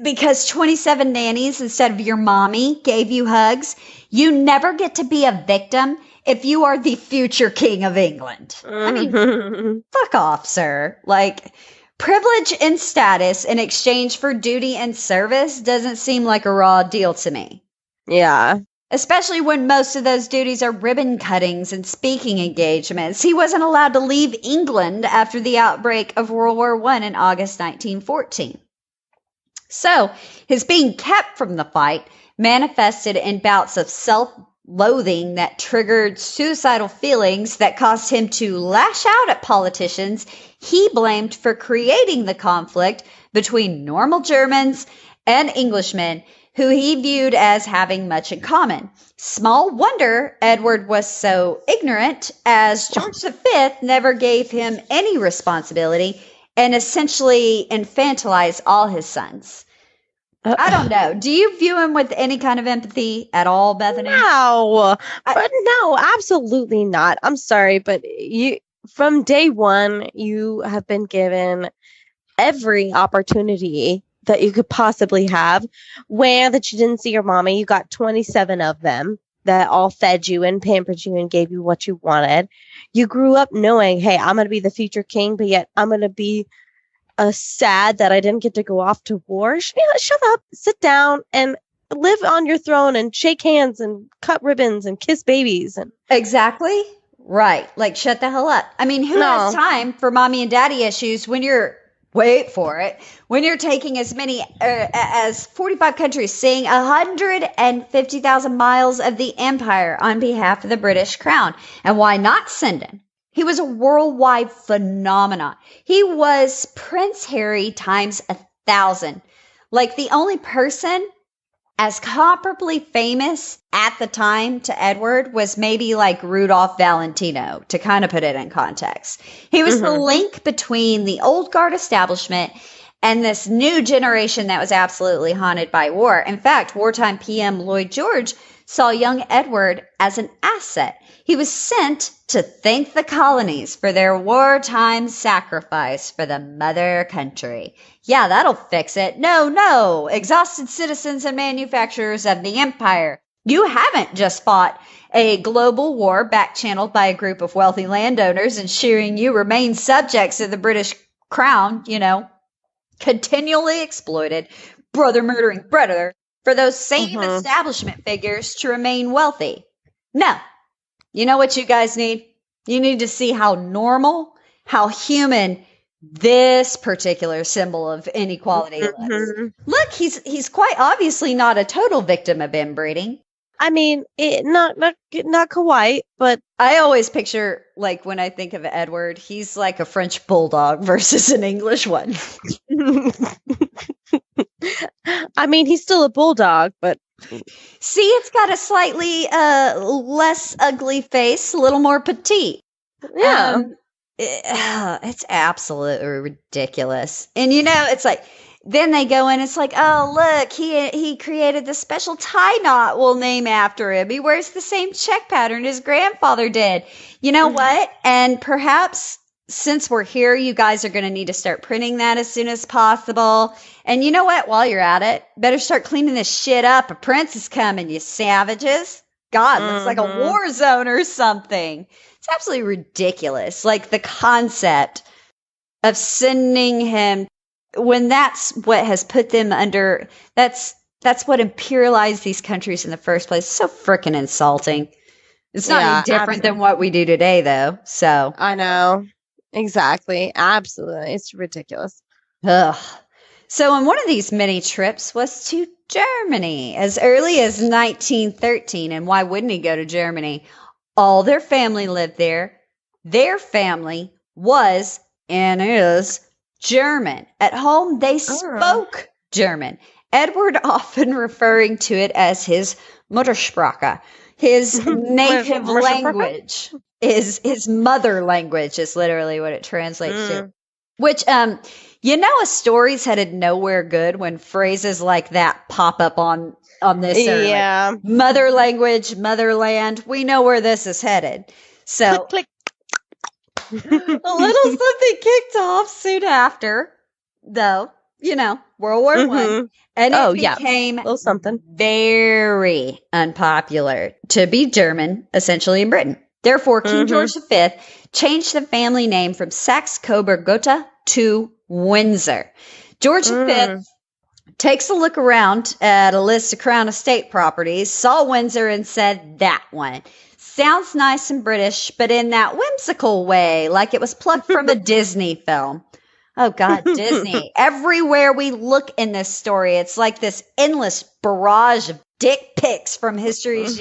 because 27 nannies instead of your mommy gave you hugs. You never get to be a victim if you are the future king of England. I mean, fuck off, sir. Privilege and status in exchange for duty and service doesn't seem like a raw deal to me. Yeah. Especially when most of those duties are ribbon cuttings and speaking engagements. He wasn't allowed to leave England after the outbreak of World War I in August 1914. So, his being kept from the fight manifested in bouts of self-loathing that triggered suicidal feelings that caused him to lash out at politicians he blamed for creating the conflict between normal Germans and Englishmen who he viewed as having much in common. Small wonder Edward was so ignorant, as George V never gave him any responsibility and essentially infantilized all his sons. I don't know. Do you view him with any kind of empathy at all, Bethany? No, no, absolutely not. I'm sorry, but from day one, you have been given every opportunity that you could possibly have. Where that you didn't see your mommy, you got 27 of them that all fed you and pampered you and gave you what you wanted. You grew up knowing, hey, I'm going to be the future king, but yet I'm going to be sad that I didn't get to go off to war. Shut up, sit down and live on your throne and shake hands and cut ribbons and kiss babies. And exactly. Right. Like, shut the hell up. I mean, who has time for mommy and daddy issues when you're, wait for it, when you're taking as many as 45 countries, seeing 150,000 miles of the empire on behalf of the British crown? And why not send him? He was a worldwide phenomenon. He was Prince Harry times 1,000. Like, the only person as comparably famous at the time to Edward was maybe like Rudolph Valentino, to kind of put it in context. He was the link between the old guard establishment and this new generation that was absolutely haunted by war. In fact, wartime PM Lloyd George saw young Edward as an asset. He was sent to thank the colonies for their wartime sacrifice for the mother country. Yeah, that'll fix it. No, exhausted citizens and manufacturers of the empire. You haven't just fought a global war back-channeled by a group of wealthy landowners, ensuring you remain subjects of the British crown, continually exploited, brother-murdering brother, for those same establishment figures to remain wealthy. No. You know what you guys need? You need to see how normal, how human this particular symbol of inequality looks. Look, he's quite obviously not a total victim of inbreeding. I mean, not quite, but I always picture, like, when I think of Edward, he's like a French bulldog versus an English one. I mean, he's still a bulldog, but see, it's got a slightly less ugly face, a little more petite. Yeah. It's absolutely ridiculous. And it's like, then they go in, it's like, oh, look, he created the special tie knot we'll name after him. He wears the same check pattern his grandfather did. You know what? And perhaps since we're here, you guys are going to need to start printing that as soon as possible. And you know what? While you're at it, better start cleaning this shit up. A prince is coming, you savages. God, looks like a war zone or something. It's absolutely ridiculous. Like, the concept of sending him, when that's what has put them under, that's what imperialized these countries in the first place. It's so freaking insulting. It's not any different than what we do today, though. So I know. Exactly. Absolutely. It's ridiculous. Ugh. So on one of these mini trips was to Germany as early as 1913. And why wouldn't he go to Germany? All their family lived there. Their family was and is German. At home, they spoke German. Edward often referring to it as his Muttersprache, his native language. His mother language is literally what it translates to. Which, a story's headed nowhere good when phrases like that pop up on this. Yeah. Like, mother language, motherland. We know where this is headed. So, click. A little something kicked off soon after, though. World War I. And it became a little something very unpopular to be German, essentially, in Britain. Therefore, King George V changed the family name from Saxe-Coburg-Gotha to Windsor. George V Mm. takes a look around at a list of Crown Estate properties, saw Windsor and said, that one. Sounds nice and British, but in that whimsical way, like it was plucked from a Disney film. Oh, God, Disney. Everywhere we look in this story, it's like this endless barrage of dick pics from history's,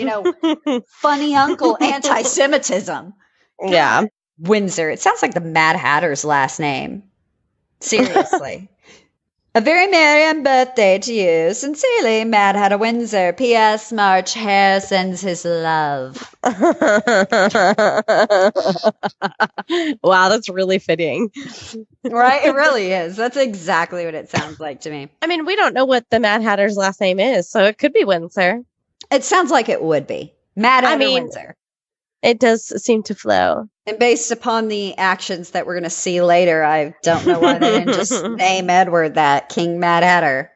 funny uncle anti-Semitism. Yeah. Windsor. It sounds like the Mad Hatter's last name. Seriously. A very merry birthday to you. Sincerely, Mad Hatter Windsor. P.S. March Hare sends his love. Wow, that's really fitting. Right? It really is. That's exactly what it sounds like to me. I mean, we don't know what the Mad Hatter's last name is, so it could be Windsor. It sounds like it would be. Mad Hatter Windsor. It does seem to flow. And based upon the actions that we're going to see later, I don't know why they didn't just name Edward that, King Mad Hatter.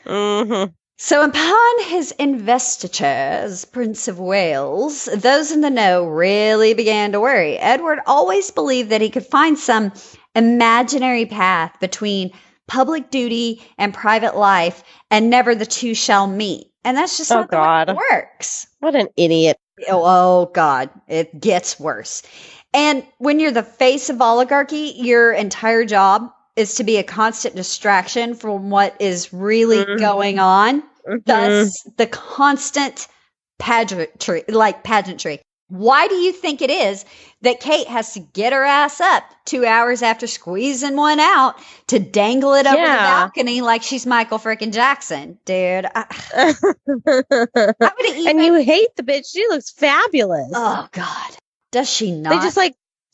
Mm-hmm. So upon his investiture as Prince of Wales, those in the know really began to worry. Edward always believed that he could find some imaginary path between public duty and private life, and never the two shall meet. And that's just not the way it works. What an idiot. Oh, God. It gets worse. And when you're the face of oligarchy, your entire job is to be a constant distraction from what is really going on. Mm-hmm. Thus, the constant pageantry. Why do you think it is that Kate has to get her ass up 2 hours after squeezing one out to dangle it over the balcony like she's Michael frickin' Jackson? Dude. I would even... And you hate the bitch. She looks fabulous. Oh, God. Does she not? They just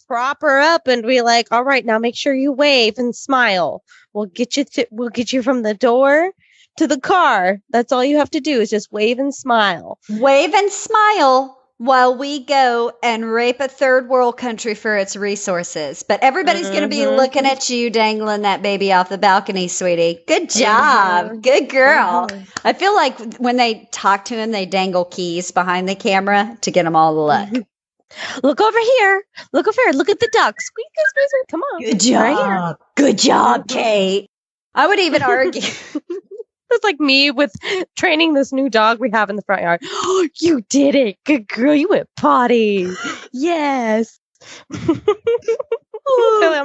prop her up and be like, all right, now make sure you wave and smile. We'll get you from the door to the car. That's all you have to do is just wave and smile. Wave and smile while we go and rape a third world country for its resources. But everybody's going to be looking at you dangling that baby off the balcony, sweetie. Good job. Good girl. I feel like when they talk to him, they dangle keys behind the camera to get them all to look. Look over here. Look over here. Look at the duck. Squeeze, squeeze, squeeze. Come on. Good job. Right, good job, Kate. I would even argue. It's like me with training this new dog we have in the front yard. Oh, you did it. Good girl. You went potty. Yes. I'm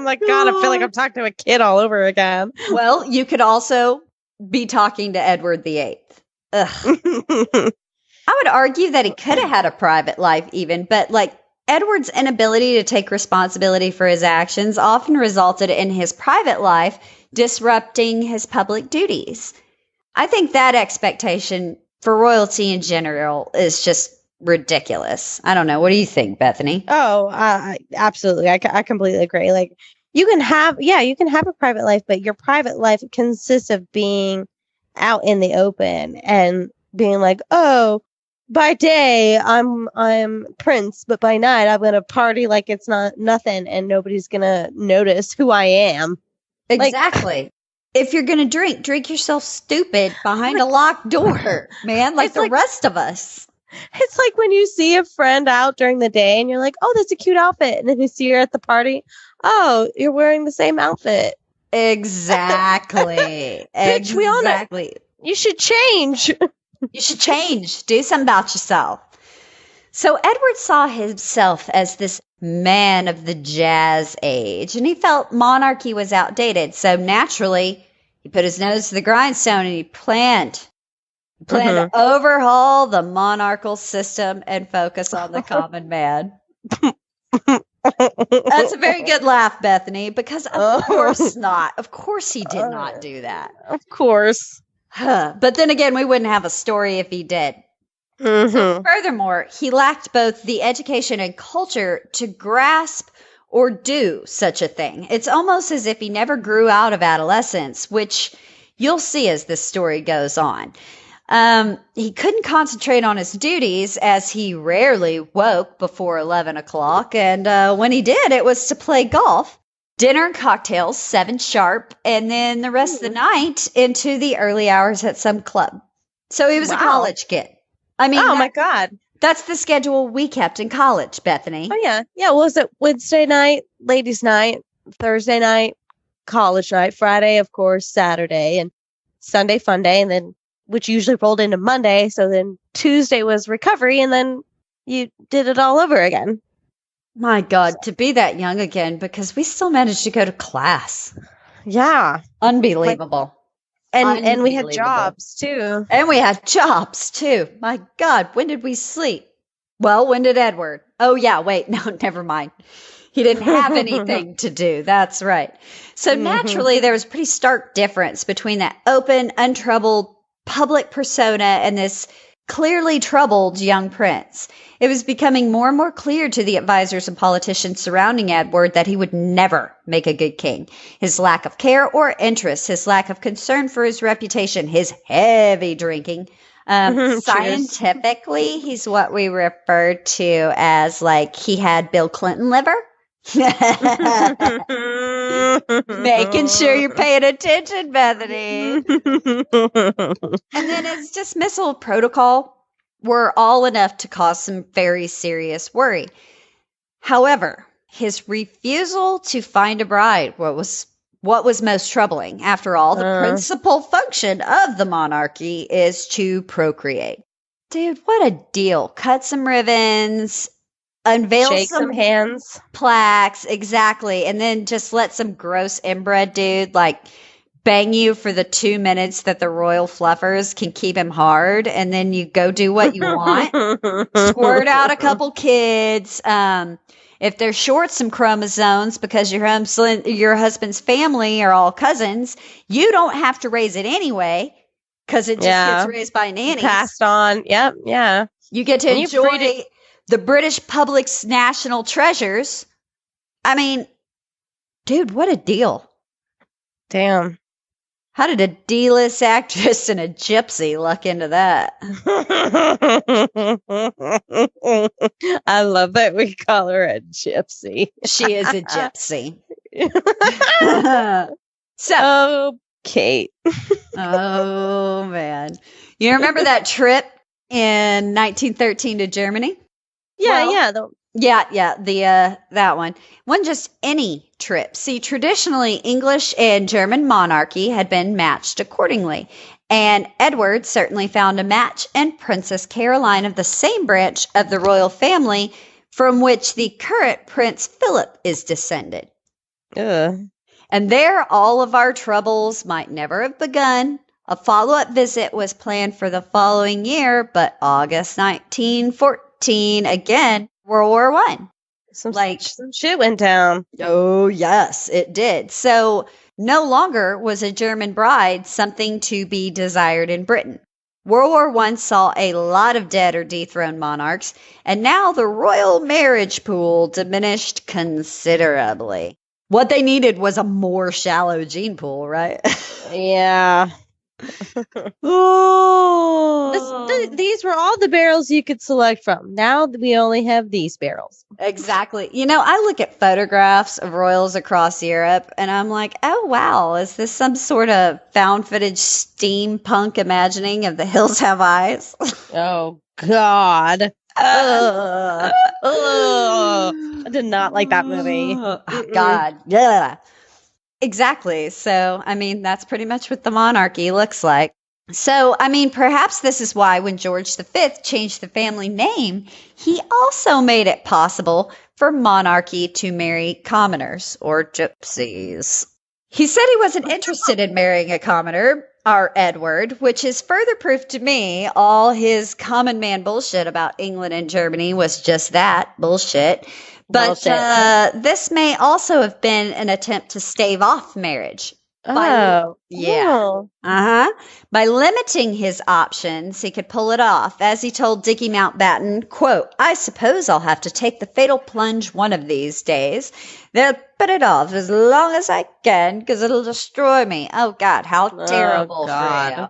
like, God, I feel like I'm talking to a kid all over again. Well, you could also be talking to Edward VIII. Ugh. I would argue that he could have had a private life even, but Edward's inability to take responsibility for his actions often resulted in his private life disrupting his public duties. I think that expectation for royalty in general is just ridiculous. I don't know. What do you think, Bethany? Oh, absolutely. I completely agree. You can have a private life, but your private life consists of being out in the open and being like, oh, by day I'm Prince, but by night I'm gonna party like it's not nothing, and nobody's gonna notice who I am. Exactly. If you're gonna drink yourself stupid behind a locked door, man, like the rest of us. It's like when you see a friend out during the day and you're like, oh, that's a cute outfit, and then you see her at the party. Oh, you're wearing the same outfit. Exactly. Bitch, we all know. You should change. You should change. Do something about yourself. So Edward saw himself as this man of the jazz age, and he felt monarchy was outdated. So naturally, he put his nose to the grindstone and he planned to overhaul the monarchical system and focus on the common man. That's a very good laugh, Bethany, because of course not. Of course he did not do that. Of course. But then again, we wouldn't have a story if he did. So furthermore, he lacked both the education and culture to grasp or do such a thing. It's almost as if he never grew out of adolescence, which you'll see as this story goes on. He couldn't concentrate on his duties as he rarely woke before 11 o'clock. And when he did, it was to play golf. Dinner and cocktails, 7 sharp, and then the rest of the night into the early hours at some club. So he was a college kid. I mean, my God. That's the schedule we kept in college, Bethany. Oh, yeah. Yeah, was it Wednesday night, ladies' night, Thursday night, college night. Friday, of course, Saturday, and Sunday fun day, and then which usually rolled into Monday. So then Tuesday was recovery, and then you did it all over again. My God, to be that young again, because we still managed to go to class. Yeah. Unbelievable. And we had jobs too. And we had jobs too. My God, when did we sleep? Well, when did Edward? Oh, yeah, wait, no, never mind. He didn't have anything to do. That's right. So naturally, there was a pretty stark difference between that open, untroubled public persona and this clearly troubled young prince. It was becoming more and more clear to the advisors and politicians surrounding Edward that he would never make a good king. His lack of care or interest, his lack of concern for his reputation, his heavy drinking. Scientifically, he's what we refer to as like he had Bill Clinton liver. Making sure you're paying attention, Bethany. And then his dismissal protocol were all enough to cause some very serious worry. However, his refusal to find a bride was what was most troubling. After all, the principal function of the monarchy is to procreate. Dude, what a deal. Cut some ribbons, unveil Shake some hands, plaques, exactly, and then just let some gross inbred dude like bang you for the 2 minutes that the royal fluffers can keep him hard, and then you go do what you want. Squirt out a couple kids. If they're short some chromosomes because your husband's family are all cousins, you don't have to raise it anyway because it just gets raised by nannies. Passed on. Yep. Yeah. You get to enjoy the British public's national treasures. I mean, dude, what a deal. Damn. How did a D-list actress and a gypsy luck into that? I love that we call her a gypsy. She is a gypsy. So, Kate. Oh, man. You remember that trip in 1913 to Germany? Yeah, that one. Wasn't just any trip. See, traditionally, English and German monarchy had been matched accordingly. And Edward certainly found a match in Princess Caroline of the same branch of the royal family from which the current Prince Philip is descended. And there, all of our troubles might never have begun. A follow-up visit was planned for the following year, but August 1914, again, World War I. Some shit went down. Oh, yes, it did. So no longer was a German bride something to be desired in Britain. World War I saw a lot of dead or dethroned monarchs, and now the royal marriage pool diminished considerably. What they needed was a more shallow gene pool, right? Yeah. These were all the barrels you could select from. Now we only have these barrels. Exactly. You know, I look at photographs of royals across Europe and I'm like, oh, wow, is this some sort of found footage steampunk imagining of The Hills Have Eyes? Oh, God. I did not like that movie. God. Yeah. Exactly. So, I mean, that's pretty much what the monarchy looks like. So, I mean, perhaps this is why when George V changed the family name, he also made it possible for monarchy to marry commoners or gypsies. He said he wasn't interested in marrying a commoner, our Edward, which is further proof to me all his common man bullshit about England and Germany was just that, bullshit. But this may also have been an attempt to stave off marriage. By limiting his options, he could pull it off. As he told Dickie Mountbatten, quote, I suppose I'll have to take the fatal plunge one of these days. They'll put it off as long as I can because it'll destroy me. Oh, God, how terrible for you.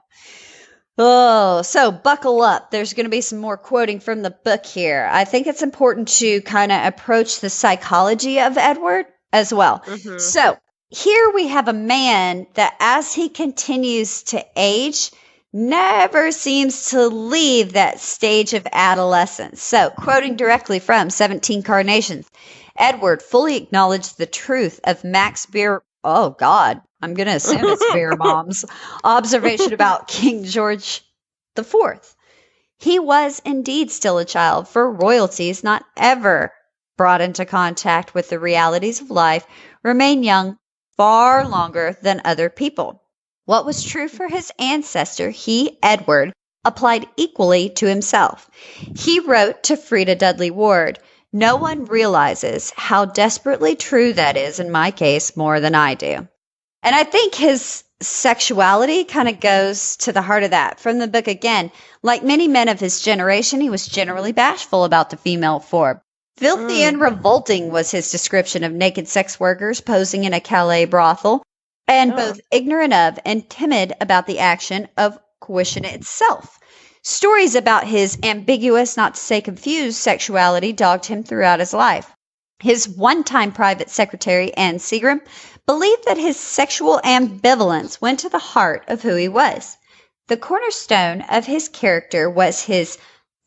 Oh, so buckle up. There's going to be some more quoting from the book here. I think it's important to kind of approach the psychology of Edward as well. Mm-hmm. So here we have a man that as he continues to age, never seems to leave that stage of adolescence. So quoting directly from 17 Carnations, Edward fully acknowledged the truth of Max oh God, I'm going to assume it's Beer Mom's observation about King George IV. He was indeed still a child, for royalties not ever brought into contact with the realities of life remain young far longer than other people. What was true for his ancestor, he, Edward, applied equally to himself. He wrote to Frida Dudley Ward, "No one realizes how desperately true that is in my case more than I do." And I think his sexuality kind of goes to the heart of that. From the book again, like many men of his generation, he was generally bashful about the female form. Filthy and revolting was his description of naked sex workers posing in a Calais brothel, and both ignorant of and timid about the action of coition itself. Stories about his ambiguous, not to say confused, sexuality dogged him throughout his life. His one-time private secretary, Anne Seagram, believed that his sexual ambivalence went to the heart of who he was. The cornerstone of his character was his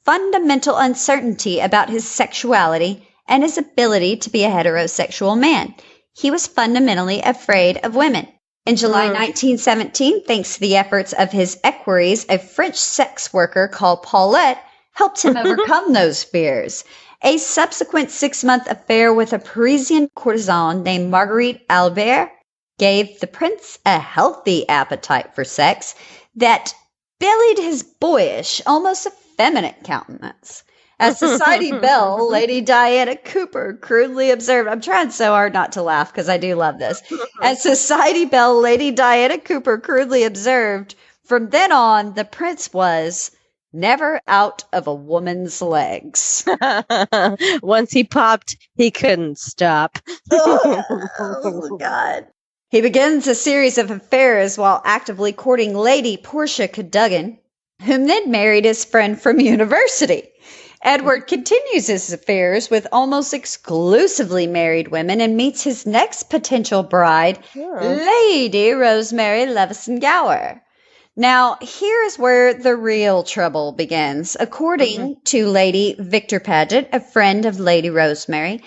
fundamental uncertainty about his sexuality and his ability to be a heterosexual man. He was fundamentally afraid of women. In July 1917, thanks to the efforts of his equerries, a French sex worker called Paulette helped him overcome those fears. A subsequent 6-month affair with a Parisian courtesan named Marguerite Albert gave the prince a healthy appetite for sex that belied his boyish, almost effeminate countenance. As Society Belle, Lady Diana Cooper crudely observed, I'm trying so hard not to laugh because I do love this. As Society Belle, Lady Diana Cooper crudely observed, from then on, the prince was never out of a woman's legs. Once he popped, he couldn't stop. Oh, God. He begins a series of affairs while actively courting Lady Portia Cadogan, whom then married his friend from university. Edward continues his affairs with almost exclusively married women and meets his next potential bride, Lady Rosemary Levison Gower. Now, here is where the real trouble begins. According to Lady Victor Paget, a friend of Lady Rosemary,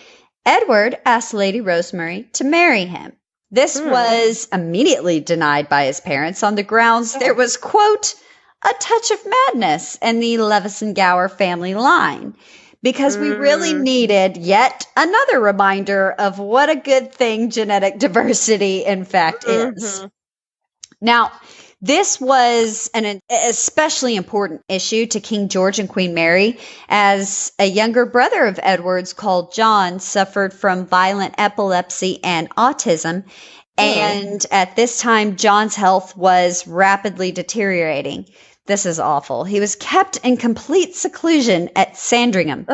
Edward asked Lady Rosemary to marry him. This was immediately denied by his parents on the grounds there was, quote, a touch of madness in the Levison Gower family line, because we really needed yet another reminder of what a good thing genetic diversity, in fact, is. Now, this was an especially important issue to King George and Queen Mary, as a younger brother of Edward's called John suffered from violent epilepsy and autism. And at this time, John's health was rapidly deteriorating. This is awful. He was kept in complete seclusion at Sandringham,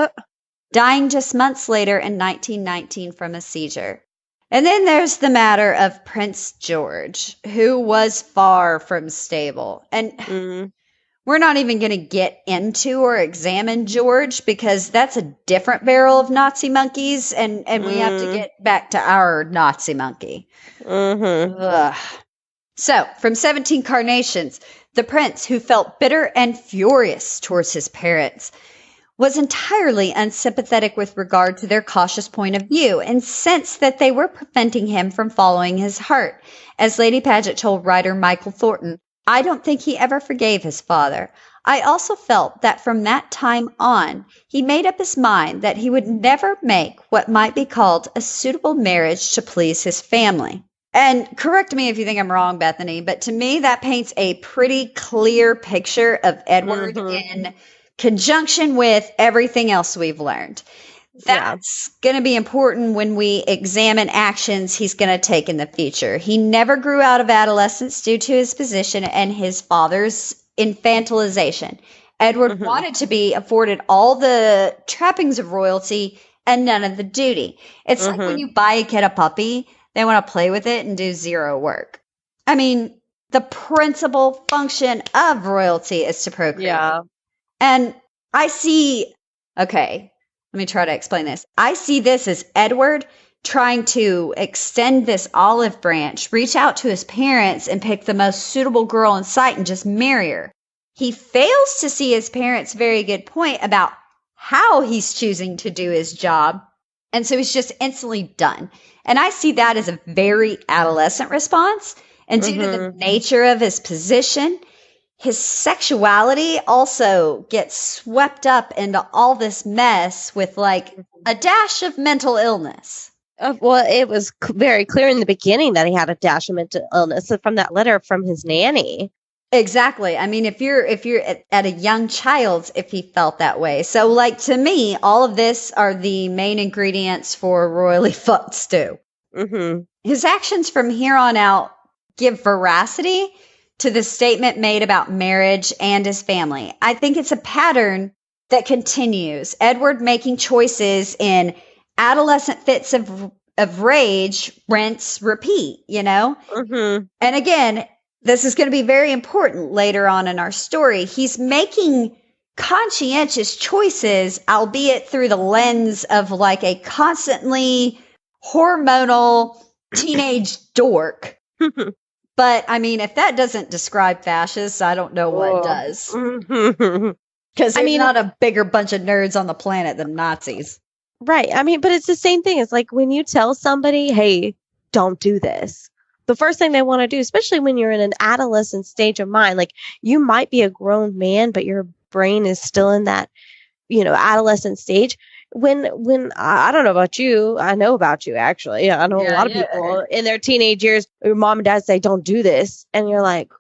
dying just months later in 1919 from a seizure. And then there's the matter of Prince George, who was far from stable. And we're not even going to get into or examine George, because that's a different barrel of Nazi monkeys, and we have to get back to our Nazi monkey. So, from 17 Carnations, the prince, who felt bitter and furious towards his parents, was entirely unsympathetic with regard to their cautious point of view, and sensed that they were preventing him from following his heart. As Lady Paget told writer Michael Thornton, I don't think he ever forgave his father. I also felt that from that time on, he made up his mind that he would never make what might be called a suitable marriage to please his family. And correct me if you think I'm wrong, Bethany, but to me, that paints a pretty clear picture of Edward in conjunction with everything else we've learned. That's going to be important when we examine actions he's going to take in the future. He never grew out of adolescence due to his position and his father's infantilization. Edward wanted to be afforded all the trappings of royalty and none of the duty. It's like when you buy a kid a puppy, they want to play with it and do zero work. I mean, the principal function of royalty is to procreate. Yeah. And I see, okay, let me try to explain this. I see this as Edward trying to extend this olive branch, reach out to his parents and pick the most suitable girl in sight and just marry her. He fails to see his parents' very good point about how he's choosing to do his job. And so he's just instantly done. And I see that as a very adolescent response. And due to the nature of his position, his sexuality also gets swept up into all this mess with like a dash of mental illness. Well, it was very clear in the beginning that he had a dash of mental illness from that letter from his nanny. Exactly. I mean, if you're at a young child, if he felt that way. So like to me, all of this are the main ingredients for royally fucked stew. His actions from here on out give veracity to the statement made about marriage and his family. I think it's a pattern that continues. Edward making choices in adolescent fits of rage, rinse, repeat, you know? And again, this is going to be very important later on in our story. He's making conscientious choices, albeit through the lens of like a constantly hormonal teenage dork. But I mean, if that doesn't describe fascists, I don't know what does. Because there's not a bigger bunch of nerds on the planet than Nazis. Right. I mean, but it's the same thing. It's like when you tell somebody, hey, don't do this. The first thing they want to do, especially when you're in an adolescent stage of mind, like you might be a grown man, but your brain is still in that, adolescent stage. When I don't know about you, I know about you actually. I know a lot of people in their teenage years, your mom and dad say, don't do this. And you're like,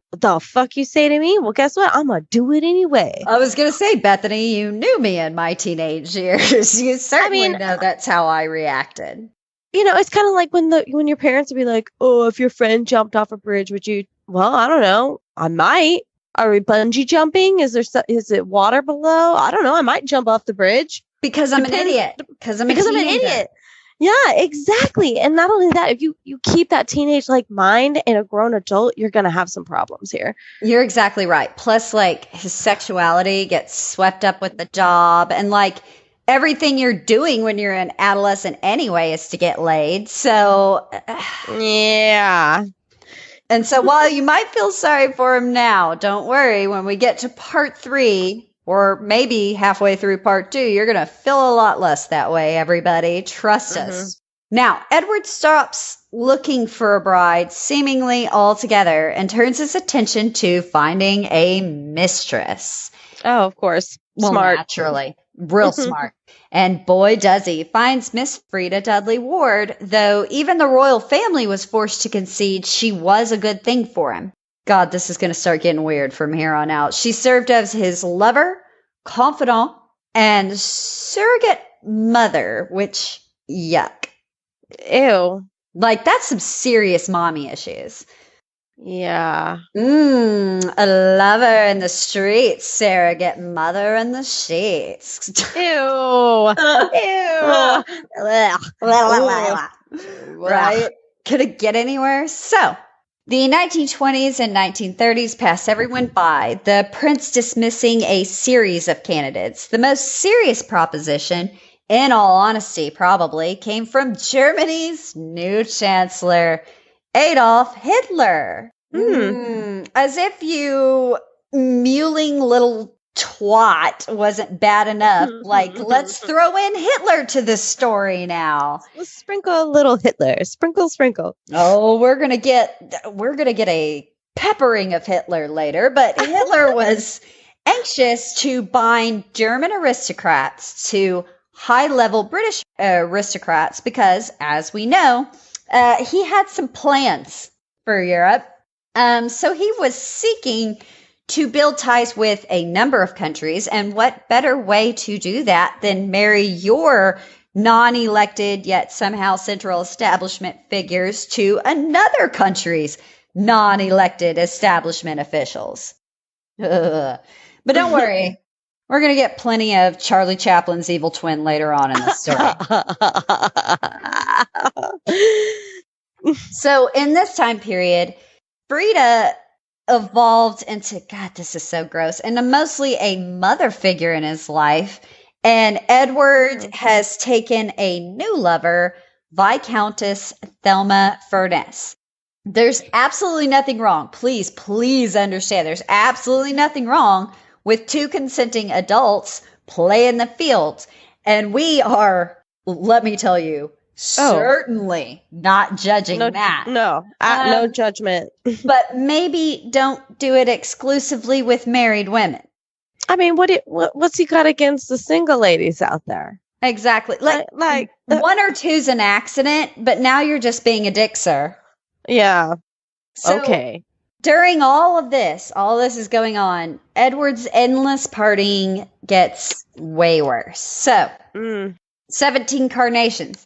what the fuck you say to me? Well, guess what? I'm going to do it anyway. I was going to say, Bethany, you knew me in my teenage years. You certainly know that's how I reacted. It's kind of like when your parents would be like, oh, if your friend jumped off a bridge, would you? Well, I don't know. I might. Are we bungee jumping? Is it water below? I don't know. I might jump off the bridge. Because I'm an idiot. Because I'm an idiot. Yeah, exactly. And not only that, if you keep that teenage like mind in a grown adult, you're going to have some problems here. You're exactly right. Plus, like his sexuality gets swept up with the job and like everything you're doing when you're an adolescent anyway is to get laid. So, yeah. And so while you might feel sorry for him now, don't worry. When we get to part 3, or maybe halfway through part 2, you're going to feel a lot less that way, everybody. Trust us. Now, Edward stops looking for a bride seemingly altogether and turns his attention to finding a mistress. Oh, of course. Well, smart. Naturally. Real smart. And boy, does he. Finds Miss Frida Dudley Ward, though even the royal family was forced to concede she was a good thing for him. God, this is going to start getting weird from here on out. She served as his lover, confidant, and surrogate mother, which, yuck. Ew. Like, that's some serious mommy issues. Yeah. A lover in the streets, surrogate mother in the sheets. Ew. Right? Could it get anywhere? So, the 1920s and 1930s passed everyone by, the prince dismissing a series of candidates. The most serious proposition, in all honesty, probably, came from Germany's new chancellor, Adolf Hitler. As if you mewling little twat wasn't bad enough. Like, let's throw in Hitler to this story now. Let's sprinkle a little Hitler. Sprinkle. Oh, we're gonna get a peppering of Hitler later, but Hitler was anxious to bind German aristocrats to high-level British aristocrats because, as we know, he had some plans for Europe. So he was seeking to build ties with a number of countries. And what better way to do that than marry your non-elected yet somehow central establishment figures to another country's non-elected establishment officials? But don't worry. We're going to get plenty of Charlie Chaplin's evil twin later on in the story. So in this time period, Frida evolved into, God, this is so gross, into mostly a mother figure in his life. And Edward has taken a new lover, Viscountess Thelma Furness. There's absolutely nothing wrong. Please understand. There's absolutely nothing wrong with 2 consenting adults playing the field. And we are, let me tell you, Certainly not judging that. No, no judgment. But maybe don't do it exclusively with married women. I mean, what's he got against the single ladies out there? Exactly. Like one or two's an accident, but now you're just being a dick, sir. Yeah. So, okay. During all this is going on, Edward's endless partying gets way worse. So, 17 carnations.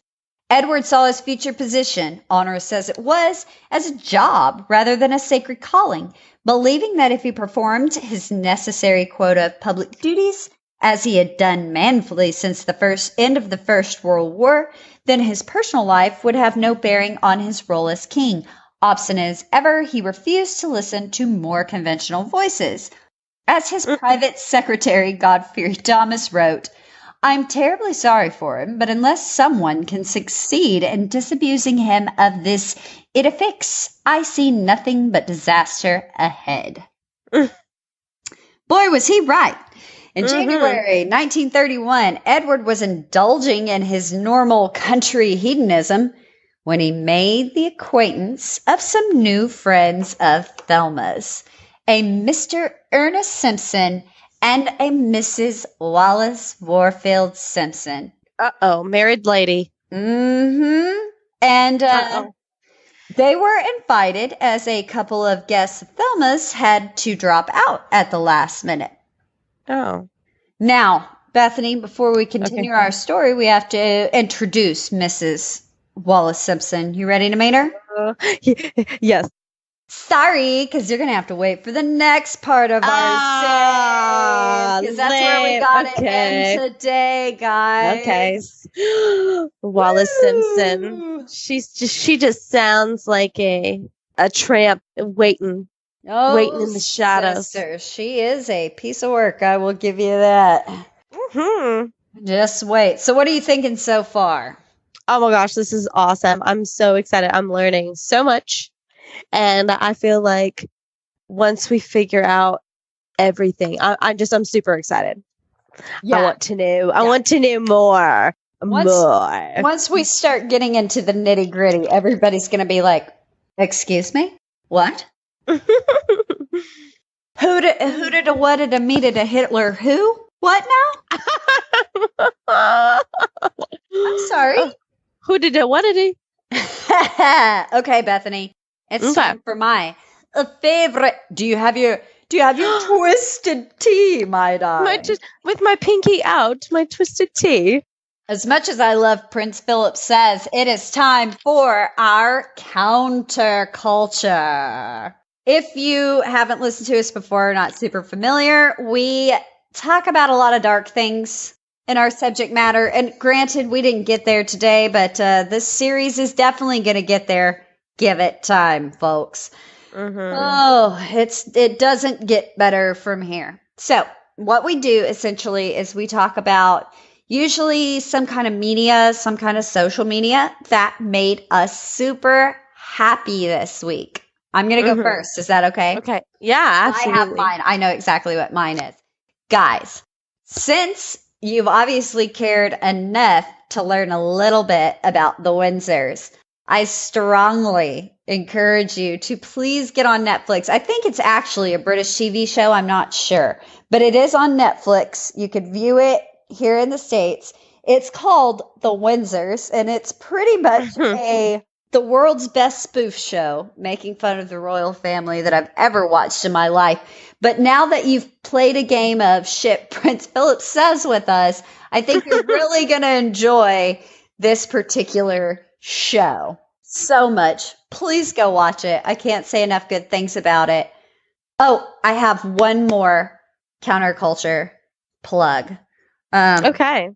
Edward saw his future position, onerous as it was, as a job rather than a sacred calling, believing that if he performed his necessary quota of public duties, as he had done manfully since the end of the First World War, then his personal life would have no bearing on his role as king. Obstinate as ever, he refused to listen to more conventional voices. As his private secretary, Godfrey Thomas, wrote, I'm terribly sorry for him, but unless someone can succeed in disabusing him of this edifice, I see nothing but disaster ahead. Boy, was he right. In January 1931, Edward was indulging in his normal country hedonism when he made the acquaintance of some new friends of Thelma's, a Mr. Ernest Simpson and a Mrs. Wallace Warfield Simpson. Uh-oh, married lady. And they were invited as a couple of guests of Thelma's had to drop out at the last minute. Oh. Now, Bethany, before we continue our story, we have to introduce Mrs. Wallace Simpson. You ready to meet her? Yes. Sorry, because you're going to have to wait for the next part of our series. Because that's where we got it in today, guys. Okay. Wallace Simpson. She just sounds like a tramp waiting in the shadows. Sister, she is a piece of work. I will give you that. Just wait. So what are you thinking so far? Oh my gosh, this is awesome. I'm so excited. I'm learning so much. And I feel like once we figure out everything, I'm super excited. Yeah. I want to know. I want to know more. Once we start getting into the nitty gritty, everybody's going to be like, excuse me? What? Who did a what did a me did a Hitler who? What now? I'm sorry. Who did it? What did he? Okay, Bethany. It's time for my favorite. Do you have your twisted tea, my darling? With my pinky out, my twisted tea. As much as I love Prince Philip says, it is time for our counterculture. If you haven't listened to us before, not super familiar, we talk about a lot of dark things in our subject matter. And granted, we didn't get there today, but this series is definitely going to get there. Give it time, folks. Oh, it doesn't get better from here. So what we do essentially is we talk about usually some kind of media, some kind of social media that made us super happy this week. I'm going to go first. Is that okay? Okay. Yeah, absolutely. I have mine. I know exactly what mine is. Guys, since you've obviously cared enough to learn a little bit about the Windsors, I strongly encourage you to please get on Netflix. I think it's actually a British TV show. I'm not sure, but it is on Netflix. You could view it here in the States. It's called The Windsors, and it's pretty much the world's best spoof show, making fun of the royal family that I've ever watched in my life. But now that you've played a game of shit Prince Philip says with us, I think you're really going to enjoy this particular show so much. Please go watch it. I can't say enough good things about it. Oh, I have one more counterculture plug. Okay.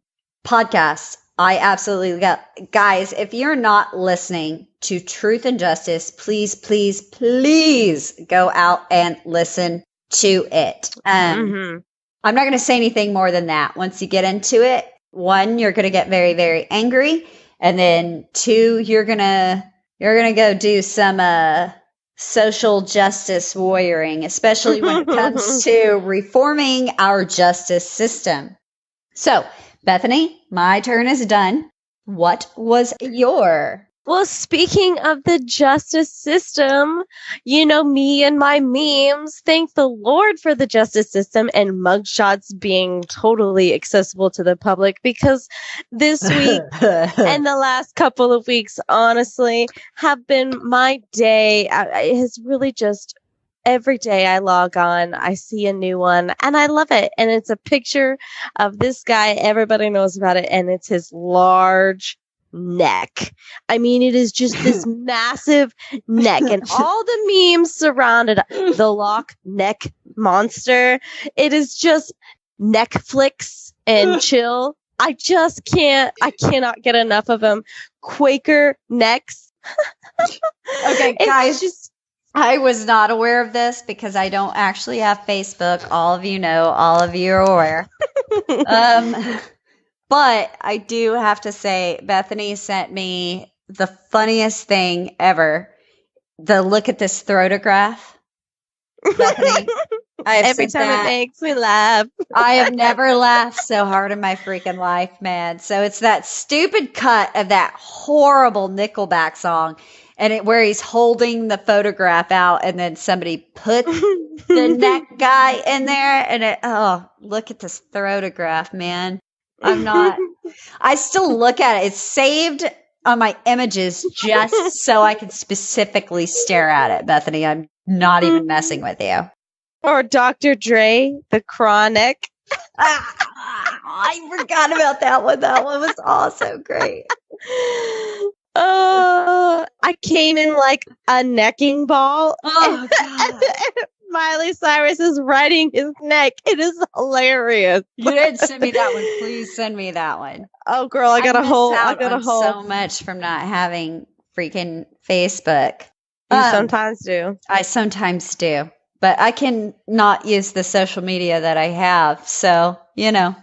Podcast. I absolutely got, guys, if you're not listening to Truth and Justice, please, please, please go out and listen to it. I'm not going to say anything more than that. Once you get into it, one, you're going to get very, very angry. And then two, you're going to go do some, social justice warrioring, especially when it comes to reforming our justice system. So, Bethany, my turn is done. what was your? Well, speaking of the justice system, you know, me and my memes, thank the Lord for the justice system and mugshots being totally accessible to the public, because this week and the last couple of weeks, honestly, have been my day. It has really just every day I log on, I see a new one and I love it. And it's a picture of this guy. Everybody knows about it. And it's his large neck. I mean, it is just this massive neck, and all the memes surrounded the lock neck monster. It is just neck flicks and chill. I cannot get enough of them. Quaker necks. Okay, guys, I was not aware of this because I don't actually have Facebook. All of you know, all of you are aware. But I do have to say, Bethany sent me the funniest thing ever. The look at this photograph. Bethany, every time it makes me laugh. I have never laughed so hard in my freaking life, man. So it's that stupid cut of that horrible Nickelback song, and where he's holding the photograph out, and then somebody put the neck guy in there, and look at this photograph, man. I still look at it. It's saved on my images just so I can specifically stare at it, Bethany. I'm not even messing with you. Or Dr. Dre, the chronic. I forgot about that one. That one was also great. I came in like a necking ball. Oh, God. Miley Cyrus is riding his neck. It is hilarious. You didn't send me that one. Please send me that one. Oh, girl, I got a hold so much from not having freaking Facebook. You sometimes do. I sometimes do, but I can not use the social media that I have. So, you know.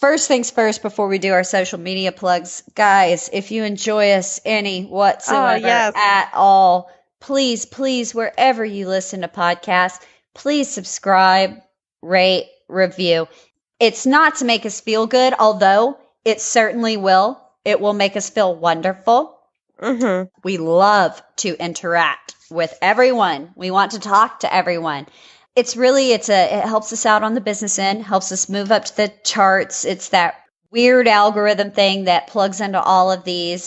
First things first, before we do our social media plugs, guys, if you enjoy us any whatsoever at all, please, wherever you listen to podcasts, please subscribe, rate, review. It's not to make us feel good, although it certainly will. It will make us feel wonderful. Mm-hmm. We love to interact with everyone. We want to talk to everyone. It helps us out on the business end, helps us move up to the charts. It's that weird algorithm thing that plugs into all of these.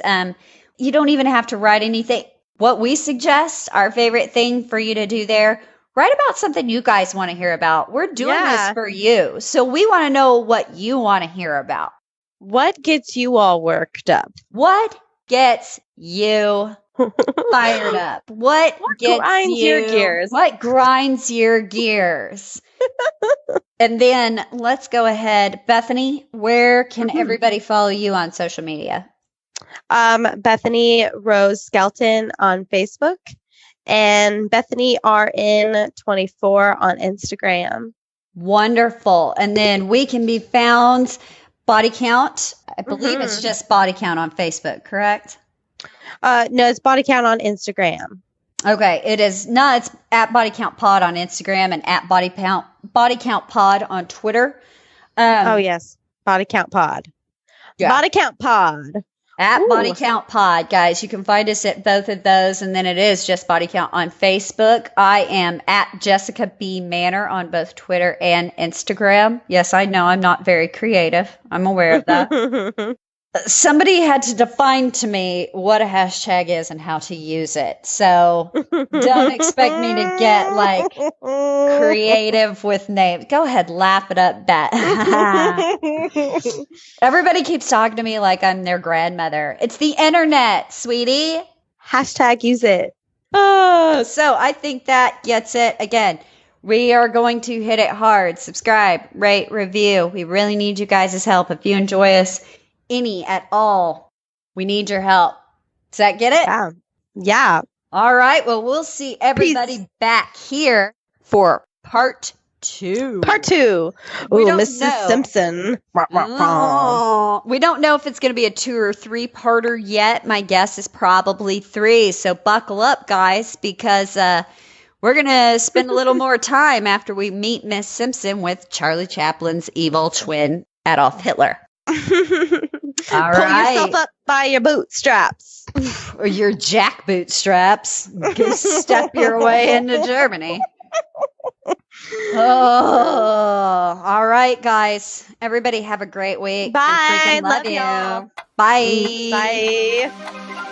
You don't even have to write anything. What we suggest, our favorite thing for you to do there, write about something you guys want to hear about. We're doing this for you. So we want to know what you want to hear about. What gets you all worked up? What gets you fired up? What grinds your gears? What grinds your gears? And then let's go ahead. Bethany, where can everybody follow you on social media? Bethany Rose Skelton on Facebook and Bethany RN24 on Instagram. Wonderful. And then we can be found Body Count. I believe it's just Body Count on Facebook, correct? No, it's Body Count on Instagram. Okay, it's at Body Count Pod on Instagram and at Body Count Pod on Twitter. Yes, Body Count Pod. Yeah. Body Count Pod. At Body Count Pod, guys. You can find us at both of those, and then it is just Body Count on Facebook. I am at Jessica B. Manor on both Twitter and Instagram. Yes, I know I'm not very creative. I'm aware of that. Somebody had to define to me what a hashtag is and how to use it. So don't expect me to get like creative with names. Go ahead, laugh it up, Bet. Everybody keeps talking to me like I'm their grandmother. It's the internet, sweetie. Hashtag use it. So I think that gets it. Again, we are going to hit it hard. Subscribe, rate, review. We really need you guys' help. If you enjoy us any at all, we need your help. Does that get it? Yeah. All right. Well, we'll see everybody back here for part 2. Part 2. Ooh, Mrs. Simpson. We don't know if it's going to be a 2 or 3-parter yet. My guess is probably 3. So buckle up, guys, because we're going to spend a little more time after we meet Miss Simpson with Charlie Chaplin's evil twin, Adolf Hitler. All Pull yourself right. up by your bootstraps. Or your jack bootstraps. Step your way into Germany. Oh, all right, guys. Everybody have a great week. Bye. I freaking love Love y'all. you. Bye. Bye.